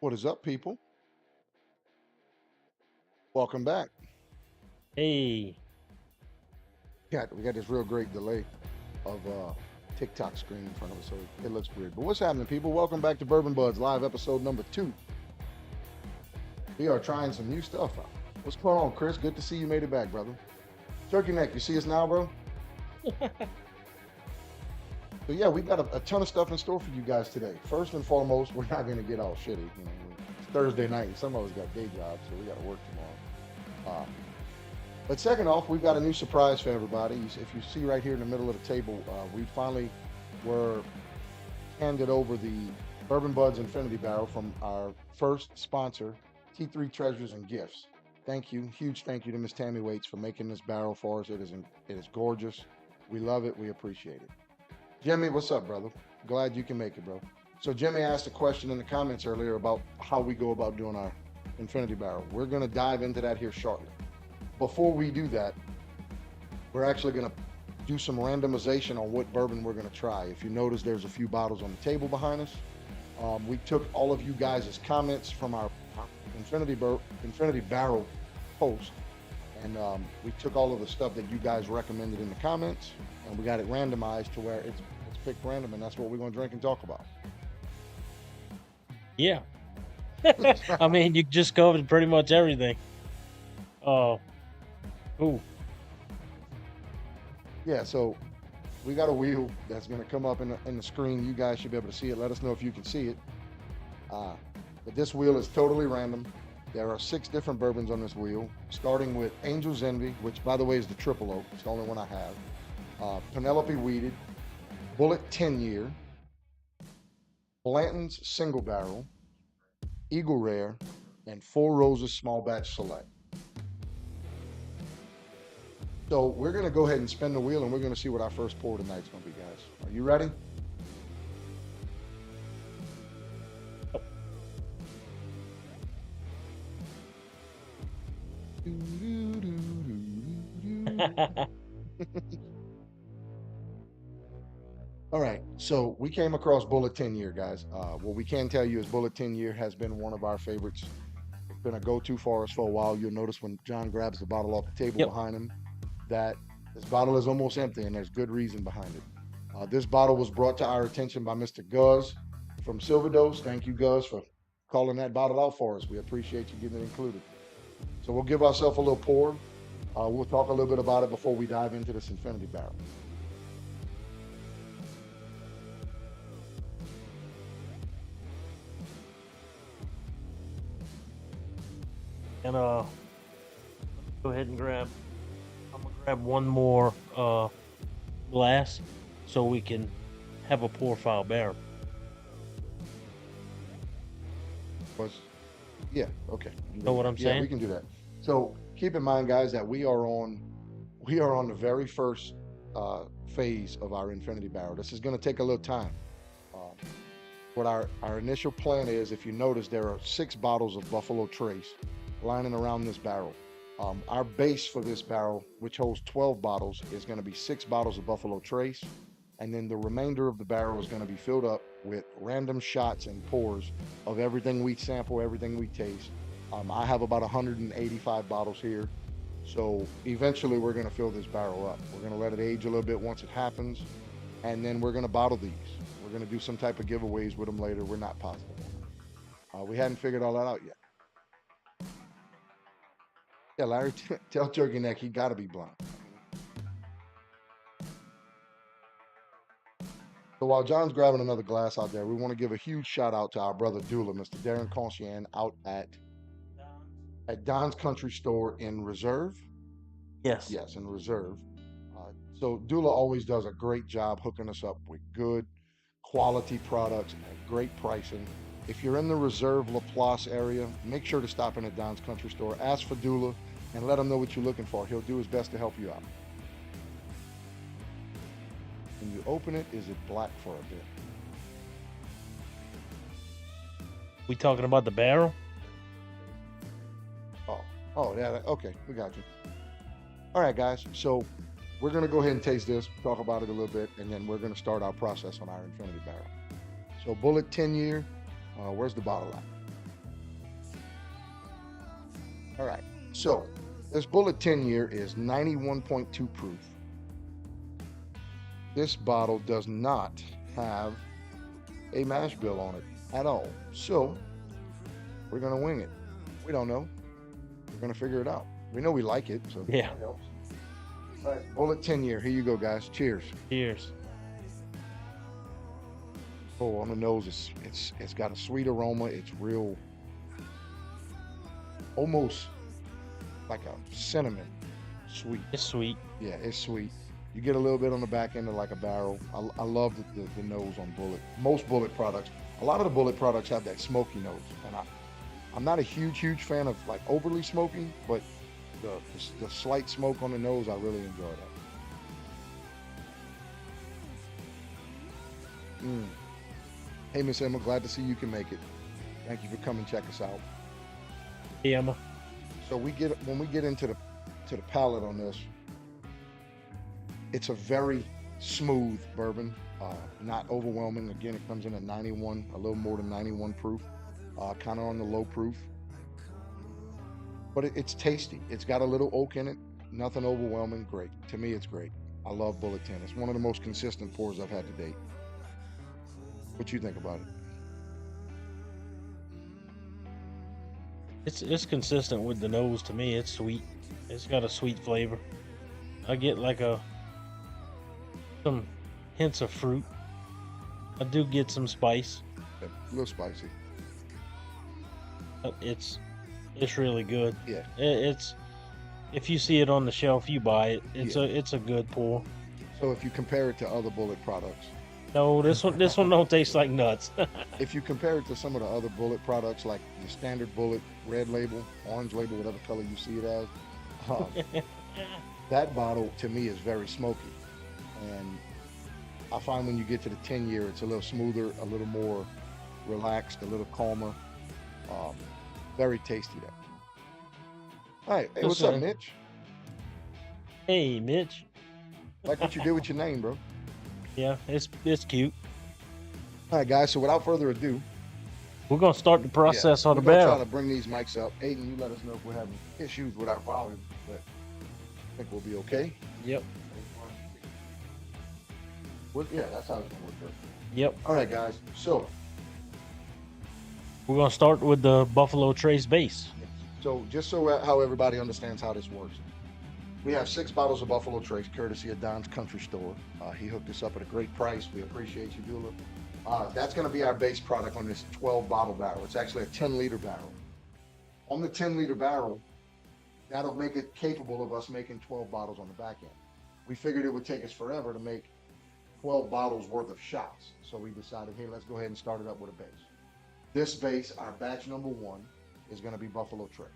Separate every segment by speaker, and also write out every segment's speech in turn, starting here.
Speaker 1: What is up, people? Welcome back.
Speaker 2: Hey,
Speaker 1: We got this real great delay of TikTok screen in front of us, so it looks weird. But what's happening, people? Welcome back to Bourbon Budz live episode number 2. We are trying some new stuff out. What's going on, Chris? Good to see you made it back, brother. Turkey Neck, you see us now, bro? So yeah, we got a ton of stuff in store for you guys today. First and foremost, we're not gonna get all shitty. It's Thursday night. Some of us got day jobs, so we got to work tomorrow. But second off, we've got a new surprise for everybody. If you see right here in the middle of the table, we finally were handed over the Bourbon Budz Infinity Barrel from our first sponsor, T3 Treasures and Gifts. Thank you, huge thank you to Miss Tammy Waits for making this barrel for us. It is gorgeous. We love it. We appreciate it. Jimmy, what's up, brother? Glad you can make it, bro. So Jimmy asked a question in the comments earlier about how we go about doing our Infinity Barrel. We're going to dive into that here shortly. Before we do that, we're actually going to do some randomization on what bourbon we're going to try. If you notice, there's a few bottles on the table behind us. We took all of you guys' comments from our Infinity Barrel post, and we took all of the stuff that you guys recommended in the comments, and we got it randomized to where it's picked random, and that's what we're going to drink and talk about.
Speaker 2: yeah. I mean, you just covered pretty much everything. Oh, ooh,
Speaker 1: Yeah, so we got a wheel that's going to come up in the screen. You guys should be able to see it. Let us know if you can see it. But this wheel is totally random. There are 6 different bourbons on this wheel, starting with Angel's Envy, which, by the way, is the triple oak. It's the only one I have. Penelope Weeded, Bullet 10-year, Blanton's Single Barrel, Eagle Rare, and Four Roses Small Batch Select. So we're going to go ahead and spin the wheel, and we're going to see what our first pour tonight's going to be, guys. Are you ready? All right, so we came across Bullet 10-year, guys. What we can tell you is Bullet 10-year has been one of our favorites. It's been a go-to for us for a while. You'll notice when John grabs the bottle off the table
Speaker 2: Yep.
Speaker 1: behind him that this bottle is almost empty, and there's good reason behind it. This bottle was brought to our attention by Mr. Guz from Silverdose. Thank you, Guz, for calling that bottle out for us. We appreciate you getting it included. So we'll give ourselves a little pour. We'll talk a little bit about it before we dive into this Infinity Barrel.
Speaker 2: and go ahead and grab. I'm gonna grab one more glass so we can have a pour file barrel.
Speaker 1: Yeah, okay.
Speaker 2: Know what I'm
Speaker 1: Yeah,
Speaker 2: saying?
Speaker 1: we can do that. So keep in mind, guys, that we are on the very first phase of our Infinity Barrel. This is going to take a little time. Uh, what our initial plan is, if you notice, there are 6 bottles of Buffalo Trace lining around this barrel. Our base for this barrel, which holds 12 bottles, is going to be 6 bottles of Buffalo Trace, and then the remainder of the barrel is going to be filled up with random shots and pours of everything we sample, everything we taste. I have about 185 bottles here, so eventually we're going to fill this barrel up. We're going to let it age a little bit once it happens, and then we're going to bottle these. We're going to do some type of giveaways with them later. We're not positive. We hadn't figured all that out yet. Yeah, Larry, tell Turkey Neck he got to be blind. So while John's grabbing another glass out there, we want to give a huge shout out to our brother Dula, Mr. Darren Conscien, out at Don's Country Store in Reserve.
Speaker 2: Yes.
Speaker 1: Yes, in Reserve. So Dula always does a great job hooking us up with good quality products at great pricing. If you're in the Reserve Laplace area, make sure to stop in at Don's Country Store. Ask for Dula and let him know what you're looking for. He'll do his best to help you out. When you open it, is it black for a bit?
Speaker 2: We talking about the barrel?
Speaker 1: Oh, yeah, okay, we got you. All right, guys, so we're going to go ahead and taste this, talk about it a little bit, and then we're going to start our process on our Infinity Barrel. So Bullet 10-year, where's the bottle at? All right. So this Bullet 10 year is 91.2 proof. This bottle does not have a mash bill on it at all. So we're going to wing it. We don't know. We're going to figure it out. We know we like it, so
Speaker 2: Yeah.
Speaker 1: that helps. All right, Bullet 10 year. Here you go, guys. Cheers.
Speaker 2: Cheers.
Speaker 1: Oh, on the nose, it's got a sweet aroma. It's real, almost like a cinnamon sweet.
Speaker 2: It's sweet.
Speaker 1: Yeah, it's sweet. You get a little bit on the back end of like a barrel. I love the nose on Bullet. Most Bullet products, a lot of the Bullet products have that smoky nose, and I'm not a huge fan of like overly smoky, but the slight smoke on the nose, I really enjoy that. Hey, Miss Emma, glad to see you can make it. Thank you for coming check us out.
Speaker 2: Hey, Emma.
Speaker 1: So when we get into the palate on this, it's a very smooth bourbon, not overwhelming. Again, it comes in at 91, a little more than 91 proof, kind of on the low proof. But it's tasty. It's got a little oak in it, nothing overwhelming. Great. To me, it's great. I love Bullet 10. It's one of the most consistent pours I've had to date. What you think about it?
Speaker 2: It's consistent with the nose. To me, it's sweet. It's got a sweet flavor. I get like some hints of fruit. I do get some spice.
Speaker 1: Yeah, a little spicy.
Speaker 2: It's really good.
Speaker 1: Yeah.
Speaker 2: It's if you see it on the shelf, you buy it. It's a good pour.
Speaker 1: So if you compare it to other Bullet products,
Speaker 2: No, this one don't taste like nuts.
Speaker 1: if you compare it to some of the other Bullet products, like the standard Bullet red label, orange label, whatever color you see it as, that bottle to me is very smoky. And I find when you get to the 10 year, it's a little smoother, a little more relaxed, a little calmer. Very tasty though. All right, hey, what's up, Mitch?
Speaker 2: Hey, Mitch.
Speaker 1: Like what you did with your name, bro.
Speaker 2: Yeah, it's cute.
Speaker 1: All right, guys. So without further ado,
Speaker 2: We're gonna start the process on the
Speaker 1: we're gonna
Speaker 2: barrel.
Speaker 1: try to bring these mics up. Aiden, you let us know if we're having issues with our volume, but I think we'll be okay.
Speaker 2: Yep.
Speaker 1: Yeah, that's how it's gonna work. Bro.
Speaker 2: Yep.
Speaker 1: All right, guys. So
Speaker 2: We're gonna start with the Buffalo Trace base.
Speaker 1: just so how everybody understands how this works, we have 6 bottles of Buffalo Trace, courtesy of Don's Country Store. He hooked us up at a great price. We appreciate you, Dula. That's going to be our base product on this 12 bottle barrel. It's actually a 10-liter barrel. On the 10-liter barrel, that'll make it capable of us making 12 bottles on the back end. We figured it would take us forever to make 12 bottles worth of shots. So we decided, hey, let's go ahead and start it up with a base. This base, our batch number 1, is going to be Buffalo Trace.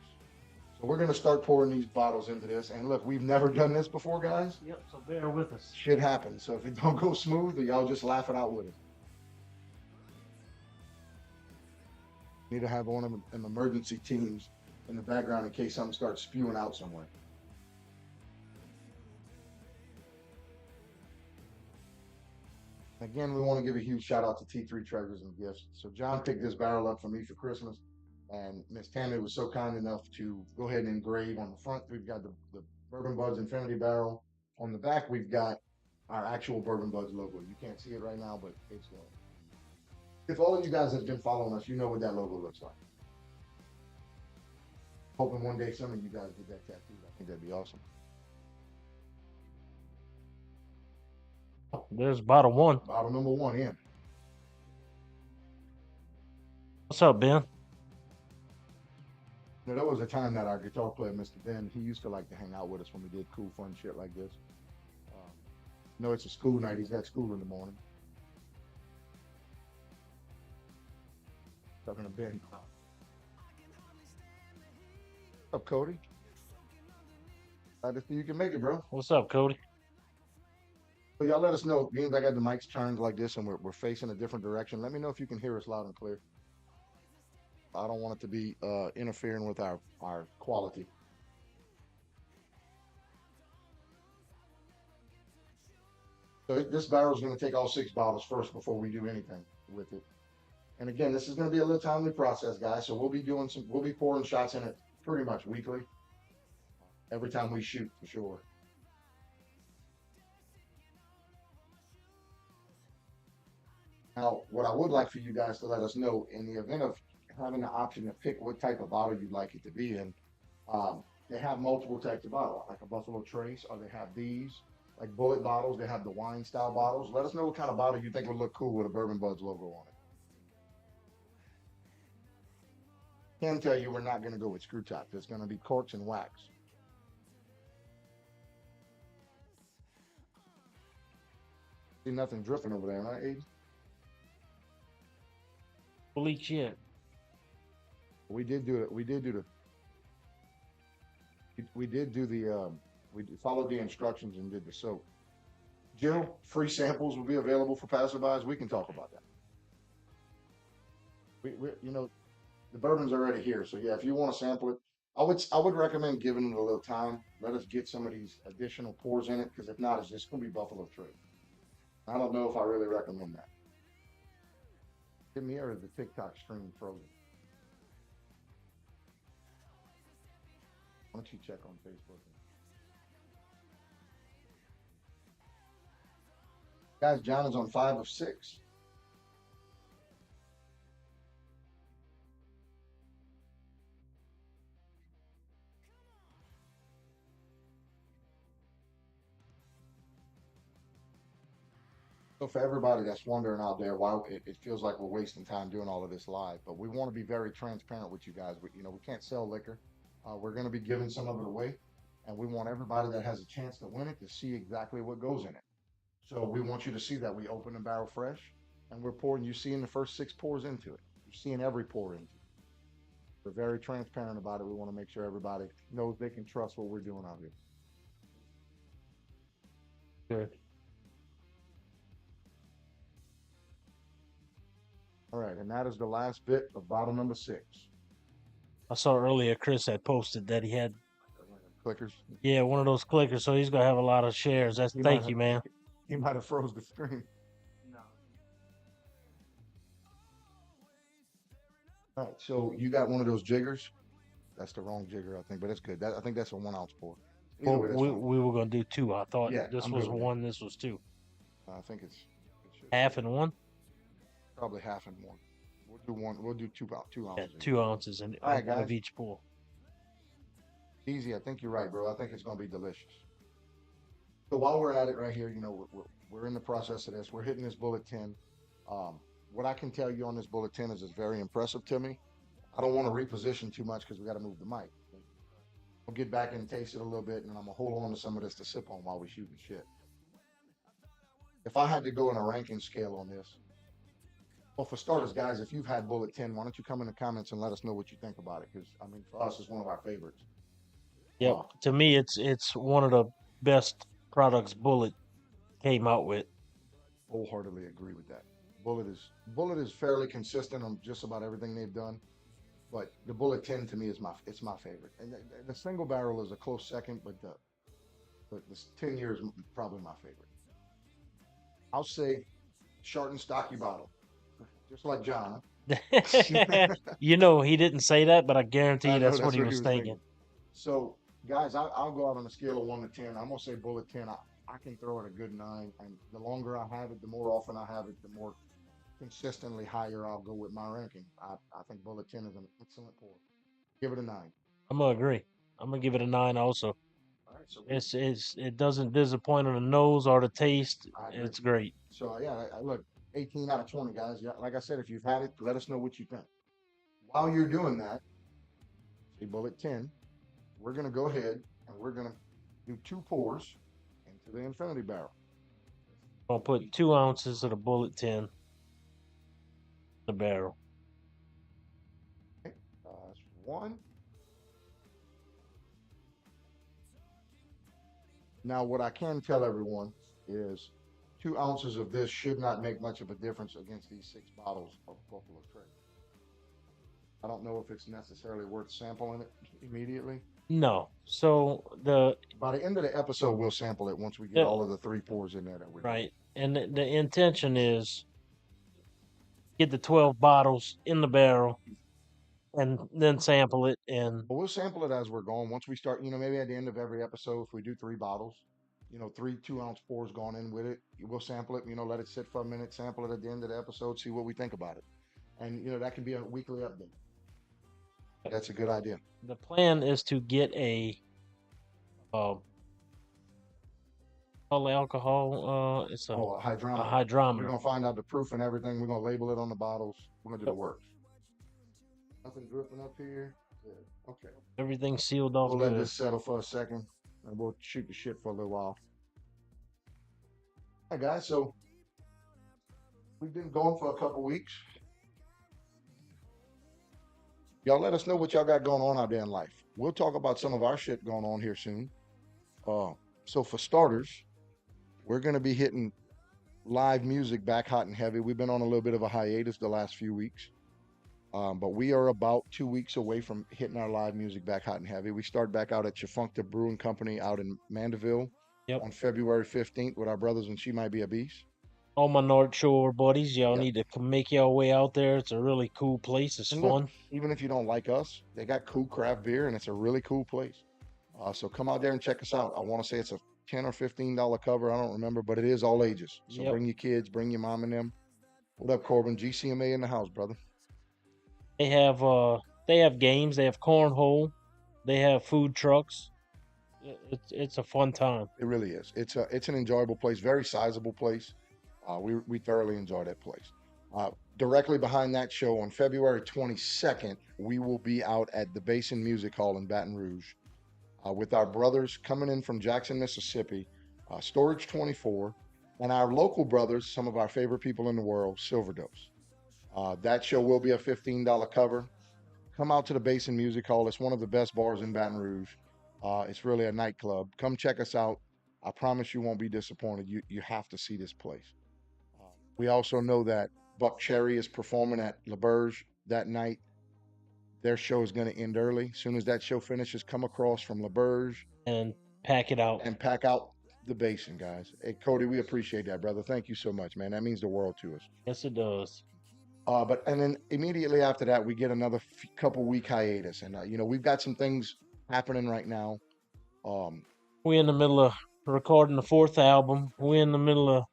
Speaker 1: So we're going to start pouring these bottles into this. And look, we've never done this before, guys.
Speaker 2: Yep. So bear with us.
Speaker 1: Shit happens. So if it don't go smooth, y'all just laugh it out with it. Need to have one of them emergency teams in the background in case something starts spewing out somewhere. Again, we want to give a huge shout out to T3 Treasures and Gifts. So John picked this barrel up for me for Christmas. And Miss Tammy was so kind enough to go ahead and engrave on the front. We've got the Bourbon Budz Infinity barrel. On the back, we've got our actual Bourbon Budz logo. You can't see it right now, but it's there. If all of you guys have been following us, you know what that logo looks like. Hoping one day some of you guys get that tattooed. I think that'd be awesome.
Speaker 2: There's bottle 1.
Speaker 1: Bottle number 1 in.
Speaker 2: What's up, Ben?
Speaker 1: You know, there was a time that our guitar player, Mr. Ben, he used to like to hang out with us when we did cool, fun shit like this. You know, it's a school night. He's got school in the morning. Talking to Ben. What's up, Cody? Glad to see you can make it, bro.
Speaker 2: What's up, Cody?
Speaker 1: So y'all let us know. Being I got the mics turned like this and we're facing a different direction. Let me know if you can hear us loud and clear. I don't want it to be interfering with our quality. So this barrel is going to take all 6 bottles first before we do anything with it. And again, this is going to be a little timely process, guys. So we'll be pouring shots in it pretty much weekly. Every time we shoot, for sure. Now, what I would like for you guys to let us know in the event of having the option to pick what type of bottle you'd like it to be in, they have multiple types of bottle, like a Buffalo Trace, or they have these, like bullet bottles. They have the wine style bottles. Let us know what kind of bottle you think would look cool with a Bourbon Budz logo on it. Can tell you we're not going to go with screw top. It's going to be corks and wax. See nothing dripping over there, right, Aiden?
Speaker 2: Leak yet.
Speaker 1: We did do it. We did do the. We followed the instructions and did the soap. Jill, free samples will be available for passerbys. We can talk about that. You know, the bourbon's already here, so yeah. If you want to sample it, I would recommend giving it a little time. Let us get some of these additional pours in it, because if not, it's just gonna be Buffalo Trace. I don't know if I really recommend that. Give me or is the TikTok stream frozen? Why don't you check on Facebook? Guys, John is on 5 of 6. So for everybody that's wondering out there why it feels like we're wasting time doing all of this live, but we want to be very transparent with you guys. We can't sell liquor. We're going to be giving some of it away, and we want everybody that has a chance to win it to see exactly what goes in it. So we want you to see that we open the barrel fresh, and we're pouring. You're seeing the first 6 pours into it. You're seeing every pour into it. We're very transparent about it. We want to make sure everybody knows they can trust what we're doing out here.
Speaker 2: Good.
Speaker 1: All right, and that is the last bit of bottle number 6.
Speaker 2: I saw earlier Chris had posted that he had
Speaker 1: Clickers.
Speaker 2: one of those clickers, so he's gonna have a lot of shares. Thank you, man.
Speaker 1: He might have froze the screen.
Speaker 2: No.
Speaker 1: All right, so you got one of those jiggers. That's the wrong jigger, I think, but it's good. I think that's a 1 ounce pour.
Speaker 2: Well, we were gonna do 2. I thought this
Speaker 1: I'm
Speaker 2: was
Speaker 1: good with
Speaker 2: 1. This was 2.
Speaker 1: I think it
Speaker 2: Half and 1.
Speaker 1: Probably half and 1. We'll do 1. We'll do 2 ounces.
Speaker 2: Yeah, 2 ounces
Speaker 1: All right,
Speaker 2: of
Speaker 1: guys.
Speaker 2: each pour.
Speaker 1: Easy. I think you're right, bro. I think it's gonna be delicious. So while we're at it right here, we're in the process of this. We're hitting this bullet 10. What I can tell you on this bullet 10 is it's very impressive to me. I don't want to reposition too much because we got to move the mic. We'll get back and taste it a little bit, and I'm gonna hold on to some of this to sip on while we shoot the shit. If I had to go in a ranking scale on this, well, for starters, guys, if you've had bullet 10, why don't you come in the comments and let us know what you think about it? Because I mean, for us, it's one of our favorites.
Speaker 2: Yeah, to me, it's one of the best products Bullet came out with.
Speaker 1: Wholeheartedly agree with that. Bullet is fairly consistent on just about everything they've done, but the Bullet 10 to me is my favorite. And the single barrel is a close second, but the 10 year is probably my favorite. I'll say short and stocky bottle, just like John.
Speaker 2: He didn't say that, but I guarantee you
Speaker 1: that's
Speaker 2: what he was thinking.
Speaker 1: So, guys, I'll go out on a scale of 1 to 10. I'm gonna say Bullet 10. I can throw it a good 9, and the longer I have it, the more often I have it, the more consistently higher I'll go with my ranking. I think Bullet 10 is an excellent pour. Give it a 9.
Speaker 2: I'm gonna agree. I'm gonna give it a 9 also.
Speaker 1: All right, so
Speaker 2: It doesn't disappoint on the nose or the taste. It's great.
Speaker 1: So yeah, look, 18 out of 20, guys. Yeah, like I said, if you've had it, let us know what you think. While you're doing that, say Bullet 10, we're gonna go ahead and we're gonna do 2 pours into the infinity barrel.
Speaker 2: I'll put 2 ounces of the Bullet 10 in the barrel.
Speaker 1: Okay, that's 1. Now, what I can tell everyone is 2 ounces of this should not make much of a difference against these 6 bottles of Buffalo Trace. I don't know if it's necessarily worth sampling it immediately.
Speaker 2: No. So
Speaker 1: by the end of the episode, we'll sample it once we get all of the 3 pours in there that we're
Speaker 2: right. And the intention is get the 12 bottles in the barrel, and then sample it. And
Speaker 1: But we'll sample it as we're going. Once we start, maybe at the end of every episode, if we do 3 bottles, three 2-ounce pours going in with it, we'll sample it, let it sit for a minute, sample it at the end of the episode, see what we think about it. And, that can be a weekly update. That's a good idea.
Speaker 2: the plan is to get a all alcohol. It's
Speaker 1: a
Speaker 2: a
Speaker 1: hydrometer. We're
Speaker 2: hydrometer.
Speaker 1: going to find out the proof and everything. We're going to label it on the bottles. We're going to do the works. Nothing dripping up here. Good. Okay.
Speaker 2: Everything's sealed off.
Speaker 1: We'll let this settle for a second, and we'll shoot the shit for a little while. All right, guys. So we've been going for a couple weeks. Y'all let us know what y'all got going on out there in life. We'll talk about some of our shit going on here soon. So for starters, we're going to be hitting live music back hot and heavy. We've been on a little bit of a hiatus the last few weeks. But we are about 2 weeks away from hitting our live music back hot and heavy. We start back out at Chafuncta Brewing Company out in Mandeville on February 15th with our brothers and She Might Be a Beast.
Speaker 2: All my North Shore buddies, y'all need to make your way out there. It's a really cool place. It's fun.
Speaker 1: Look, even if you don't like us, they got cool craft beer, and it's a really cool place. So come out there and check us out. I want to say it's a $10 or $15 cover. I don't remember, but it is all ages. So bring your kids, bring your mom and them. What up, Corbin? GCMA in the house, brother.
Speaker 2: They have games. They have cornhole. They have food trucks. It's a fun time.
Speaker 1: It really is. It's an enjoyable place. Very sizable place. We thoroughly enjoy that place. Directly behind that show on February 22nd, we will be out at the Basin Music Hall in Baton Rouge with our brothers coming in from Jackson, Mississippi, Storage 24, and our local brothers, some of our favorite people in the world, Silver Dose. That show will be a $15 cover. Come out to the Basin Music Hall. It's one of the best bars in Baton Rouge. It's really a nightclub. Come check us out. I promise you won't be disappointed. You have to see this place. We also know that Buck Cherry is performing at LaBerge that night. Their show is going to end early. As soon as that show finishes, come across from LaBerge
Speaker 2: and pack it out.
Speaker 1: And pack out the Basin, guys. Hey, Cody, we appreciate that, brother. Thank you so much, man. That means the world to us.
Speaker 2: Yes, it does.
Speaker 1: And then immediately after that, we get another couple week hiatus, and we've got some things happening right now.
Speaker 2: We're in the middle of recording the 4th album. We're in the middle of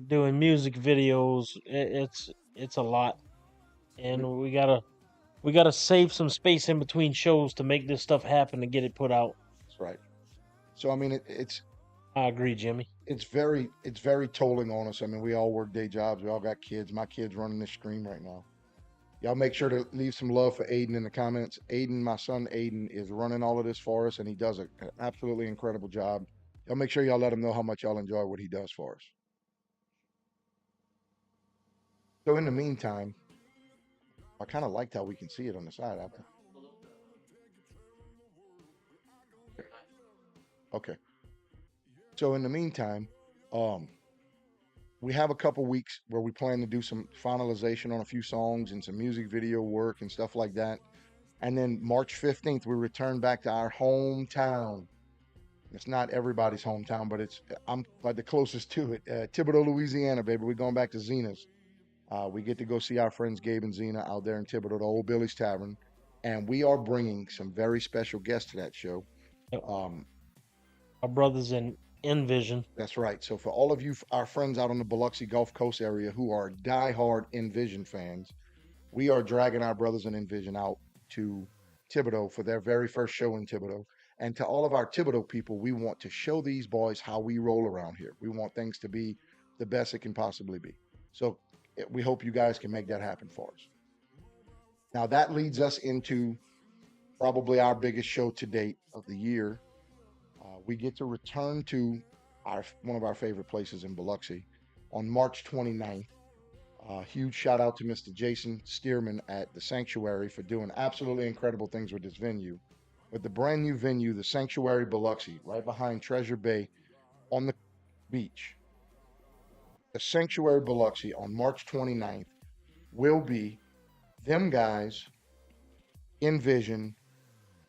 Speaker 2: doing music videos. It's a lot, and we gotta save some space in between shows to make this stuff happen and get it put out.
Speaker 1: That's right. So I mean,
Speaker 2: I agree, Jimmy.
Speaker 1: It's very tolling on us. I mean, we all work day jobs. We all got kids. My kid's running this stream right now. Y'all make sure to leave some love for Aiden in the comments. Aiden, my son Aiden, is running all of this for us, and he does an absolutely incredible job. Y'all make sure y'all let him know how much y'all enjoy what he does for us. So in the meantime, I kind of liked how we can see it on the side. Okay. So in the meantime, we have a couple weeks where we plan to do some finalization on a few songs and some music video work and stuff like that. And then March 15th, we return back to our hometown. It's not everybody's hometown, but I'm like the closest to it. Thibodaux, Louisiana, baby. We're going back to Zena's. We get to go see our friends Gabe and Zena out there in Thibodaux, the Old Billy's Tavern. And we are bringing some very special guests to that show.
Speaker 2: Yep. Our brothers in Envision.
Speaker 1: That's right. So for all of you, our friends out on the Biloxi Gulf Coast area who are diehard Envision fans, we are dragging our brothers in Envision out to Thibodaux for their very first show in Thibodaux. And to all of our Thibodaux people, we want to show these boys how we roll around here. We want things to be the best it can possibly be. So we hope you guys can make that happen for us. Now that leads us into probably our biggest show to date of the year. We get to return to one of our favorite places in Biloxi on March 29th. Huge shout out to Mr. Jason Stearman at the Sanctuary for doing absolutely incredible things with this venue. With the brand new venue, the Sanctuary Biloxi, right behind Treasure Bay on the beach. The Sanctuary Biloxi on March 29th will be them guys, Envision,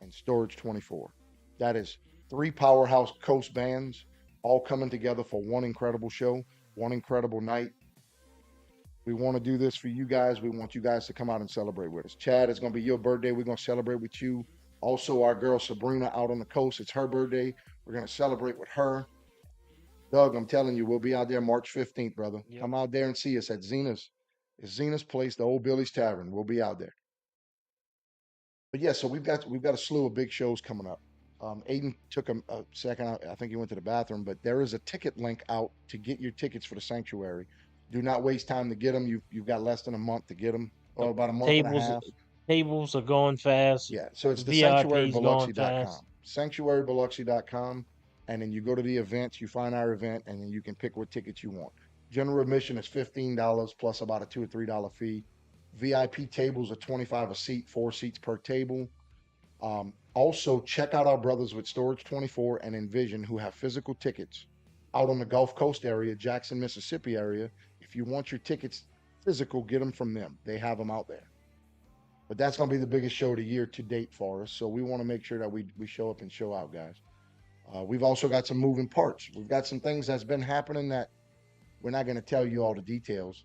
Speaker 1: and Storage 24. That is 3 powerhouse coast bands all coming together for one incredible show, one incredible night. We want to do this for you guys. We want you guys to come out and celebrate with us. Chad, it's going to be your birthday. We're going to celebrate with you. Also, our girl Sabrina out on the coast, it's her birthday. We're going to celebrate with her. Doug, I'm telling you, we'll be out there March 15th, brother.
Speaker 2: Yep.
Speaker 1: Come out there and see us at Zena's. It's Zena's place, the old Billy's Tavern. We'll be out there. But yeah, so we've got a slew of big shows coming up. Aiden took a second. I think he went to the bathroom, but there is a ticket link out to get your tickets for the sanctuary. Do not waste time to get them. You've got less than a month to get them, or about a month and a
Speaker 2: Tables
Speaker 1: half.
Speaker 2: tables are going fast.
Speaker 1: Yeah, so it's the
Speaker 2: VIP's going
Speaker 1: sanctuarybiloxi.com.
Speaker 2: fast.
Speaker 1: Sanctuarybiloxi.com, and then you go to the events, you find our event, and then you can pick what tickets you want. General admission is $15 plus about a $2 or $3 fee. VIP tables are $25 a seat, 4 seats per table. Also, check out our brothers with Storage 24 and Envision who have physical tickets out on the Gulf Coast area, Jackson, Mississippi area. If you want your tickets physical, get them from them. They have them out there. But that's going to be the biggest show of the year to date for us. So we want to make sure that we show up and show out, guys. We've also got some moving parts. We've got some things that's been happening that we're not going to tell you all the details.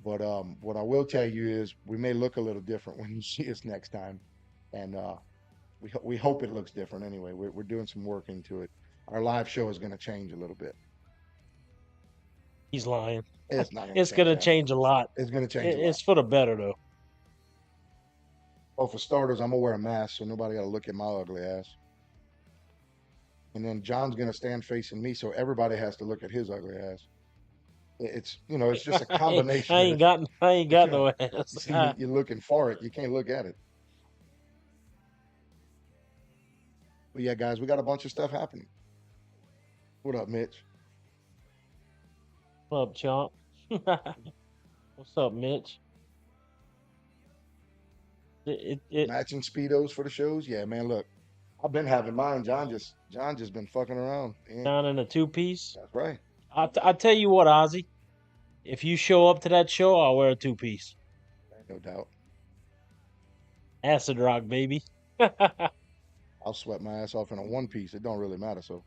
Speaker 1: But what I will tell you is we may look a little different when you see us next time. And we hope it looks different anyway. We're doing some work into it. Our live show is going to change a little bit.
Speaker 2: He's lying.
Speaker 1: It's not.
Speaker 2: It's going to change a lot.
Speaker 1: It's going to change a lot.
Speaker 2: It's for the better, though.
Speaker 1: Well, for starters, I'm going to wear a mask so nobody got to look at my ugly ass. And then John's going to stand facing me so everybody has to look at his ugly ass. It's, it's just a combination.
Speaker 2: I ain't got no ass.
Speaker 1: See, you're looking for it. You can't look at it. But yeah, guys, we got a bunch of stuff happening. What up, Mitch?
Speaker 2: What up, Chomp? What's up, Mitch?
Speaker 1: Matching Speedos for the shows? Yeah, man, look. I've been having mine. John just been fucking around. Yeah.
Speaker 2: Down in a 2-piece?
Speaker 1: That's right.
Speaker 2: I tell you what, Ozzy. If you show up to that show, I'll wear a 2-piece.
Speaker 1: No doubt.
Speaker 2: Acid rock, baby.
Speaker 1: I'll sweat my ass off in a 1-piece. It don't really matter. So,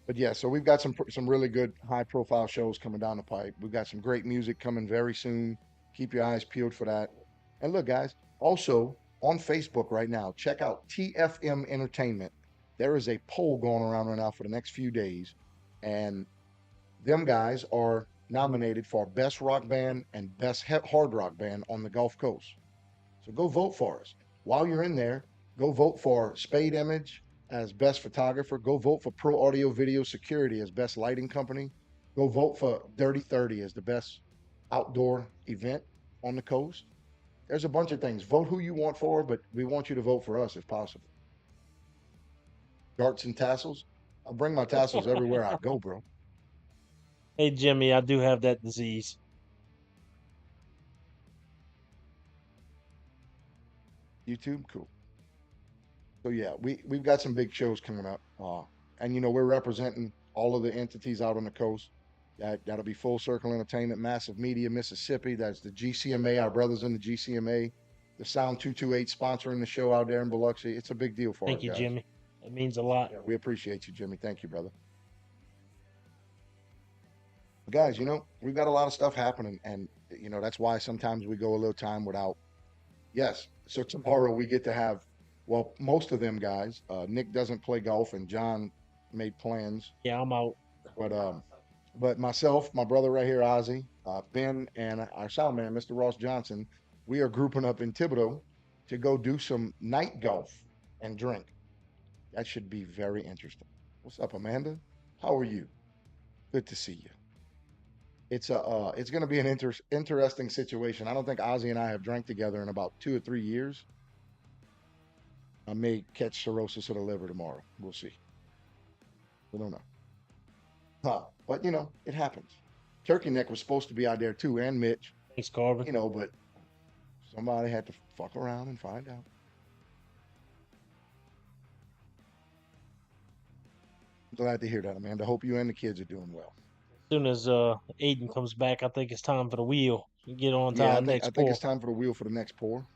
Speaker 1: but yeah, so we've got some really good high-profile shows coming down the pipe. We've got some great music coming very soon. Keep your eyes peeled for that. And look, guys, also on Facebook right now, check out TFM Entertainment. There is a poll going around right now for the next few days, and them guys are nominated for Best Rock Band and Best Hard Rock Band on the Gulf Coast. So go vote for us. While you're in there, go vote for Spade Image as Best Photographer. Go vote for Pro Audio Video Security as Best Lighting Company. Go vote for Dirty 30 as the best outdoor event on the coast. There's a bunch of things. Vote who you want for, but we want you to vote for us if possible. Darts and tassels. I'll bring my tassels everywhere I go, bro.
Speaker 2: Hey, Jimmy, I do have that disease.
Speaker 1: YouTube, cool. So yeah, we've got some big shows coming up, and we're representing all of the entities out on the coast. That'll be Full Circle Entertainment, Massive Media, Mississippi. That's the GCMA, our brothers in the GCMA. The Sound 228 sponsoring the show out there in Biloxi. It's a big deal for us.
Speaker 2: Thank you,
Speaker 1: guys.
Speaker 2: Jimmy. It means a lot.
Speaker 1: Yeah, we appreciate you, Jimmy. Thank you, brother. Guys, we've got a lot of stuff happening, and that's why sometimes we go a little time without. Yes, so tomorrow we get to have, well, most of them guys. Nick doesn't play golf, and John made plans.
Speaker 2: Yeah, I'm out.
Speaker 1: But myself, my brother right here, Ozzy, Ben, and our sound man, Mr. Ross Johnson, we are grouping up in Thibodaux to go do some night golf and drink. That should be very interesting. What's up, Amanda? How are you? Good to see you. It's going to be an interesting situation. I don't think Ozzy and I have drank together in about 2 or 3 years. I may catch cirrhosis of the liver tomorrow. We'll see. We don't know. But it happens. Turkey Neck was supposed to be out there too, and Mitch.
Speaker 2: Thanks, Corbin.
Speaker 1: But somebody had to fuck around and find out. I'm glad to hear that, Amanda. Hope you and the kids are doing well.
Speaker 2: As soon as Aiden comes back, I think it's time for the wheel. Get on time. I
Speaker 1: think it's time for the wheel for the next pour.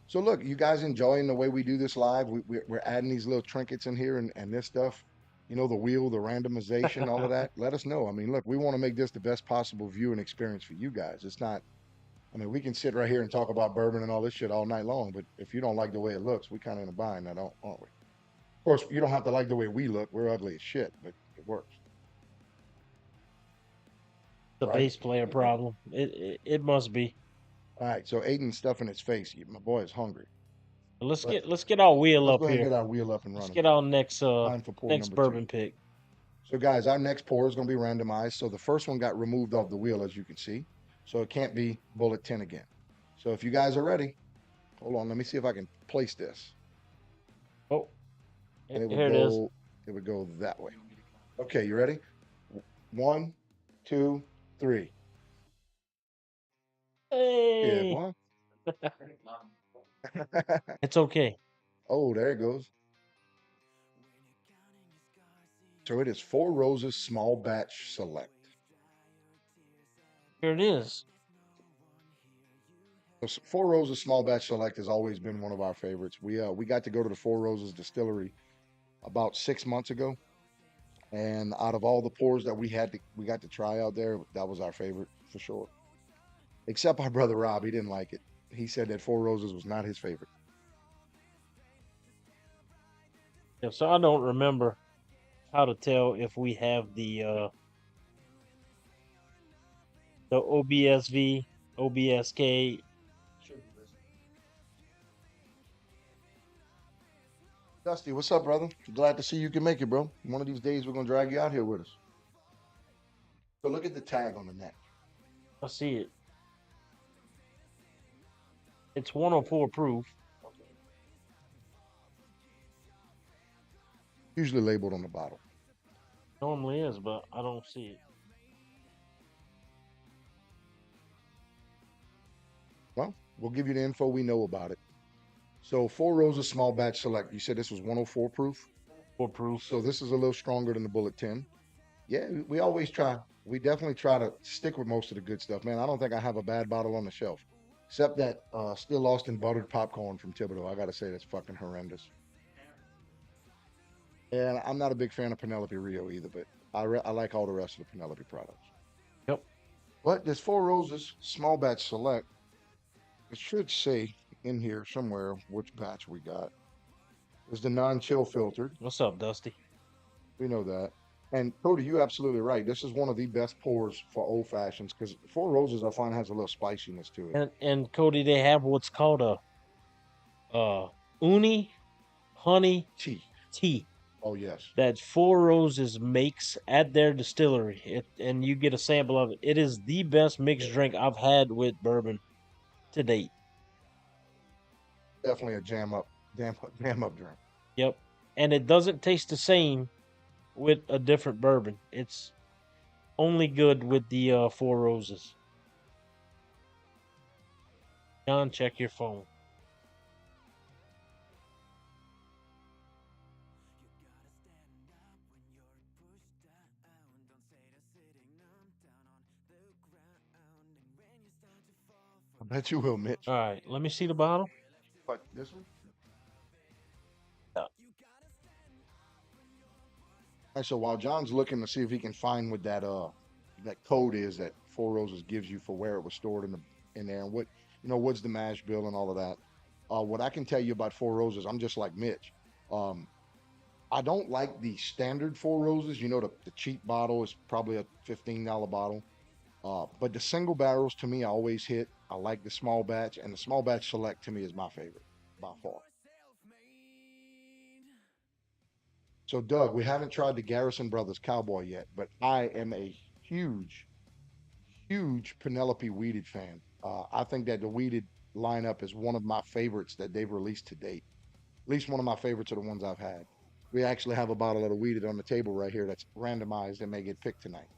Speaker 1: So look, you guys enjoying the way we do this live? We're adding these little trinkets in here and this stuff. you know, the wheel, the randomization, all of that, let us know. I mean, look, we want to make this the best possible viewing experience for you guys. It's not, I mean, we can sit right here and talk about bourbon and all this shit all night long, but if you don't like the way it looks, we kind of in a bind now, aren't we? Of course, you don't have to like the way we look. We're ugly as shit, but it works,
Speaker 2: The
Speaker 1: right?
Speaker 2: bass player problem. It must be.
Speaker 1: All right. So Aiden's stuffing his face. My boy is hungry. But
Speaker 2: Let's get our wheel
Speaker 1: let's
Speaker 2: up
Speaker 1: go ahead and
Speaker 2: here.
Speaker 1: get our wheel up and
Speaker 2: Let's
Speaker 1: running.
Speaker 2: get our
Speaker 1: Time for pour
Speaker 2: next
Speaker 1: number two.
Speaker 2: bourbon pick.
Speaker 1: So, guys, our next pour is going to be randomized. So the first one got removed off the wheel, as you can see. So it can't be bullet 10 again. So if you guys are ready, hold on. Let me see if I can place this.
Speaker 2: Oh,
Speaker 1: And
Speaker 2: here it is.
Speaker 1: It would go that way. Okay, you ready? 1, 2, 3. Yeah,
Speaker 2: Hey,
Speaker 1: boy.
Speaker 2: it's okay.
Speaker 1: Oh, there it goes. So it is Four Roses Small Batch Select.
Speaker 2: Here it is.
Speaker 1: So Four Roses Small Batch Select has always been one of our favorites. We got to go to the Four Roses distillery about 6 months ago, and out of all the pours that we got to try out there, that was our favorite for sure. Except our brother Rob, he didn't like it. He said that Four Roses was not his favorite.
Speaker 2: Yeah, so I don't remember how to tell if we have the OBSV, OBSK.
Speaker 1: Dusty, what's up, brother? Glad to see you can make it, bro. One of these days we're gonna drag you out here with us. So look at the tag on the neck.
Speaker 2: I see it. It's 104 proof.
Speaker 1: Usually labeled on the bottle.
Speaker 2: Normally is, but I don't see it.
Speaker 1: Well, we'll give you the info we know about it. So Four Roses Small Batch Select. You said this was 104 proof.
Speaker 2: 4 proof.
Speaker 1: So this is a little stronger than the Bullet 10. Yeah, we always try. We definitely try to stick with most of the good stuff, man. I don't think I have a bad bottle on the shelf, except that Still Lost in Buttered Popcorn from Thibodeau. I gotta say that's fucking horrendous. And I'm not a big fan of Penelope Rio either, but I like all the rest of the Penelope products.
Speaker 2: Yep.
Speaker 1: But this Four Roses Small Batch Select, it should say in here somewhere which batch we got. Is the non-chill filtered.
Speaker 2: What's up, Dusty?
Speaker 1: We know that. And Cody, you're absolutely right. This is one of the best pours for old fashions because Four Roses I find has a little spiciness to it.
Speaker 2: And Cody, they have what's called a uni honey
Speaker 1: Tea.
Speaker 2: tea
Speaker 1: Oh yes.
Speaker 2: that Four Roses makes at their distillery. And you get a sample of it. It is the best mixed drink I've had with bourbon to date.
Speaker 1: Definitely a jam up drink.
Speaker 2: Yep. And it doesn't taste the same with a different bourbon. It's only good with the Four Roses. John, check your phone.
Speaker 1: I bet you will, Mitch.
Speaker 2: All right, let me see the bottle.
Speaker 1: But this one?
Speaker 2: Yeah.
Speaker 1: And so while John's looking to see if he can find what that code is that Four Roses gives you for where it was stored in there and what's the mash bill and all of that. What I can tell you about Four Roses, I'm just like Mitch. I don't like the standard Four Roses. You know, the cheap bottle is probably a $15 bottle. But the single barrels to me I always hit. I like the small batch, and the small batch select to me is my favorite by far. So Doug, we haven't tried the Garrison Brothers Cowboy yet, but I am a huge, huge Penelope Weeded fan. I think that the Weeded lineup is one of my favorites that they've released to date. At least one of my favorites are the ones I've had. We actually have a bottle of the Weeded on the table right here that's randomized and may get picked tonight.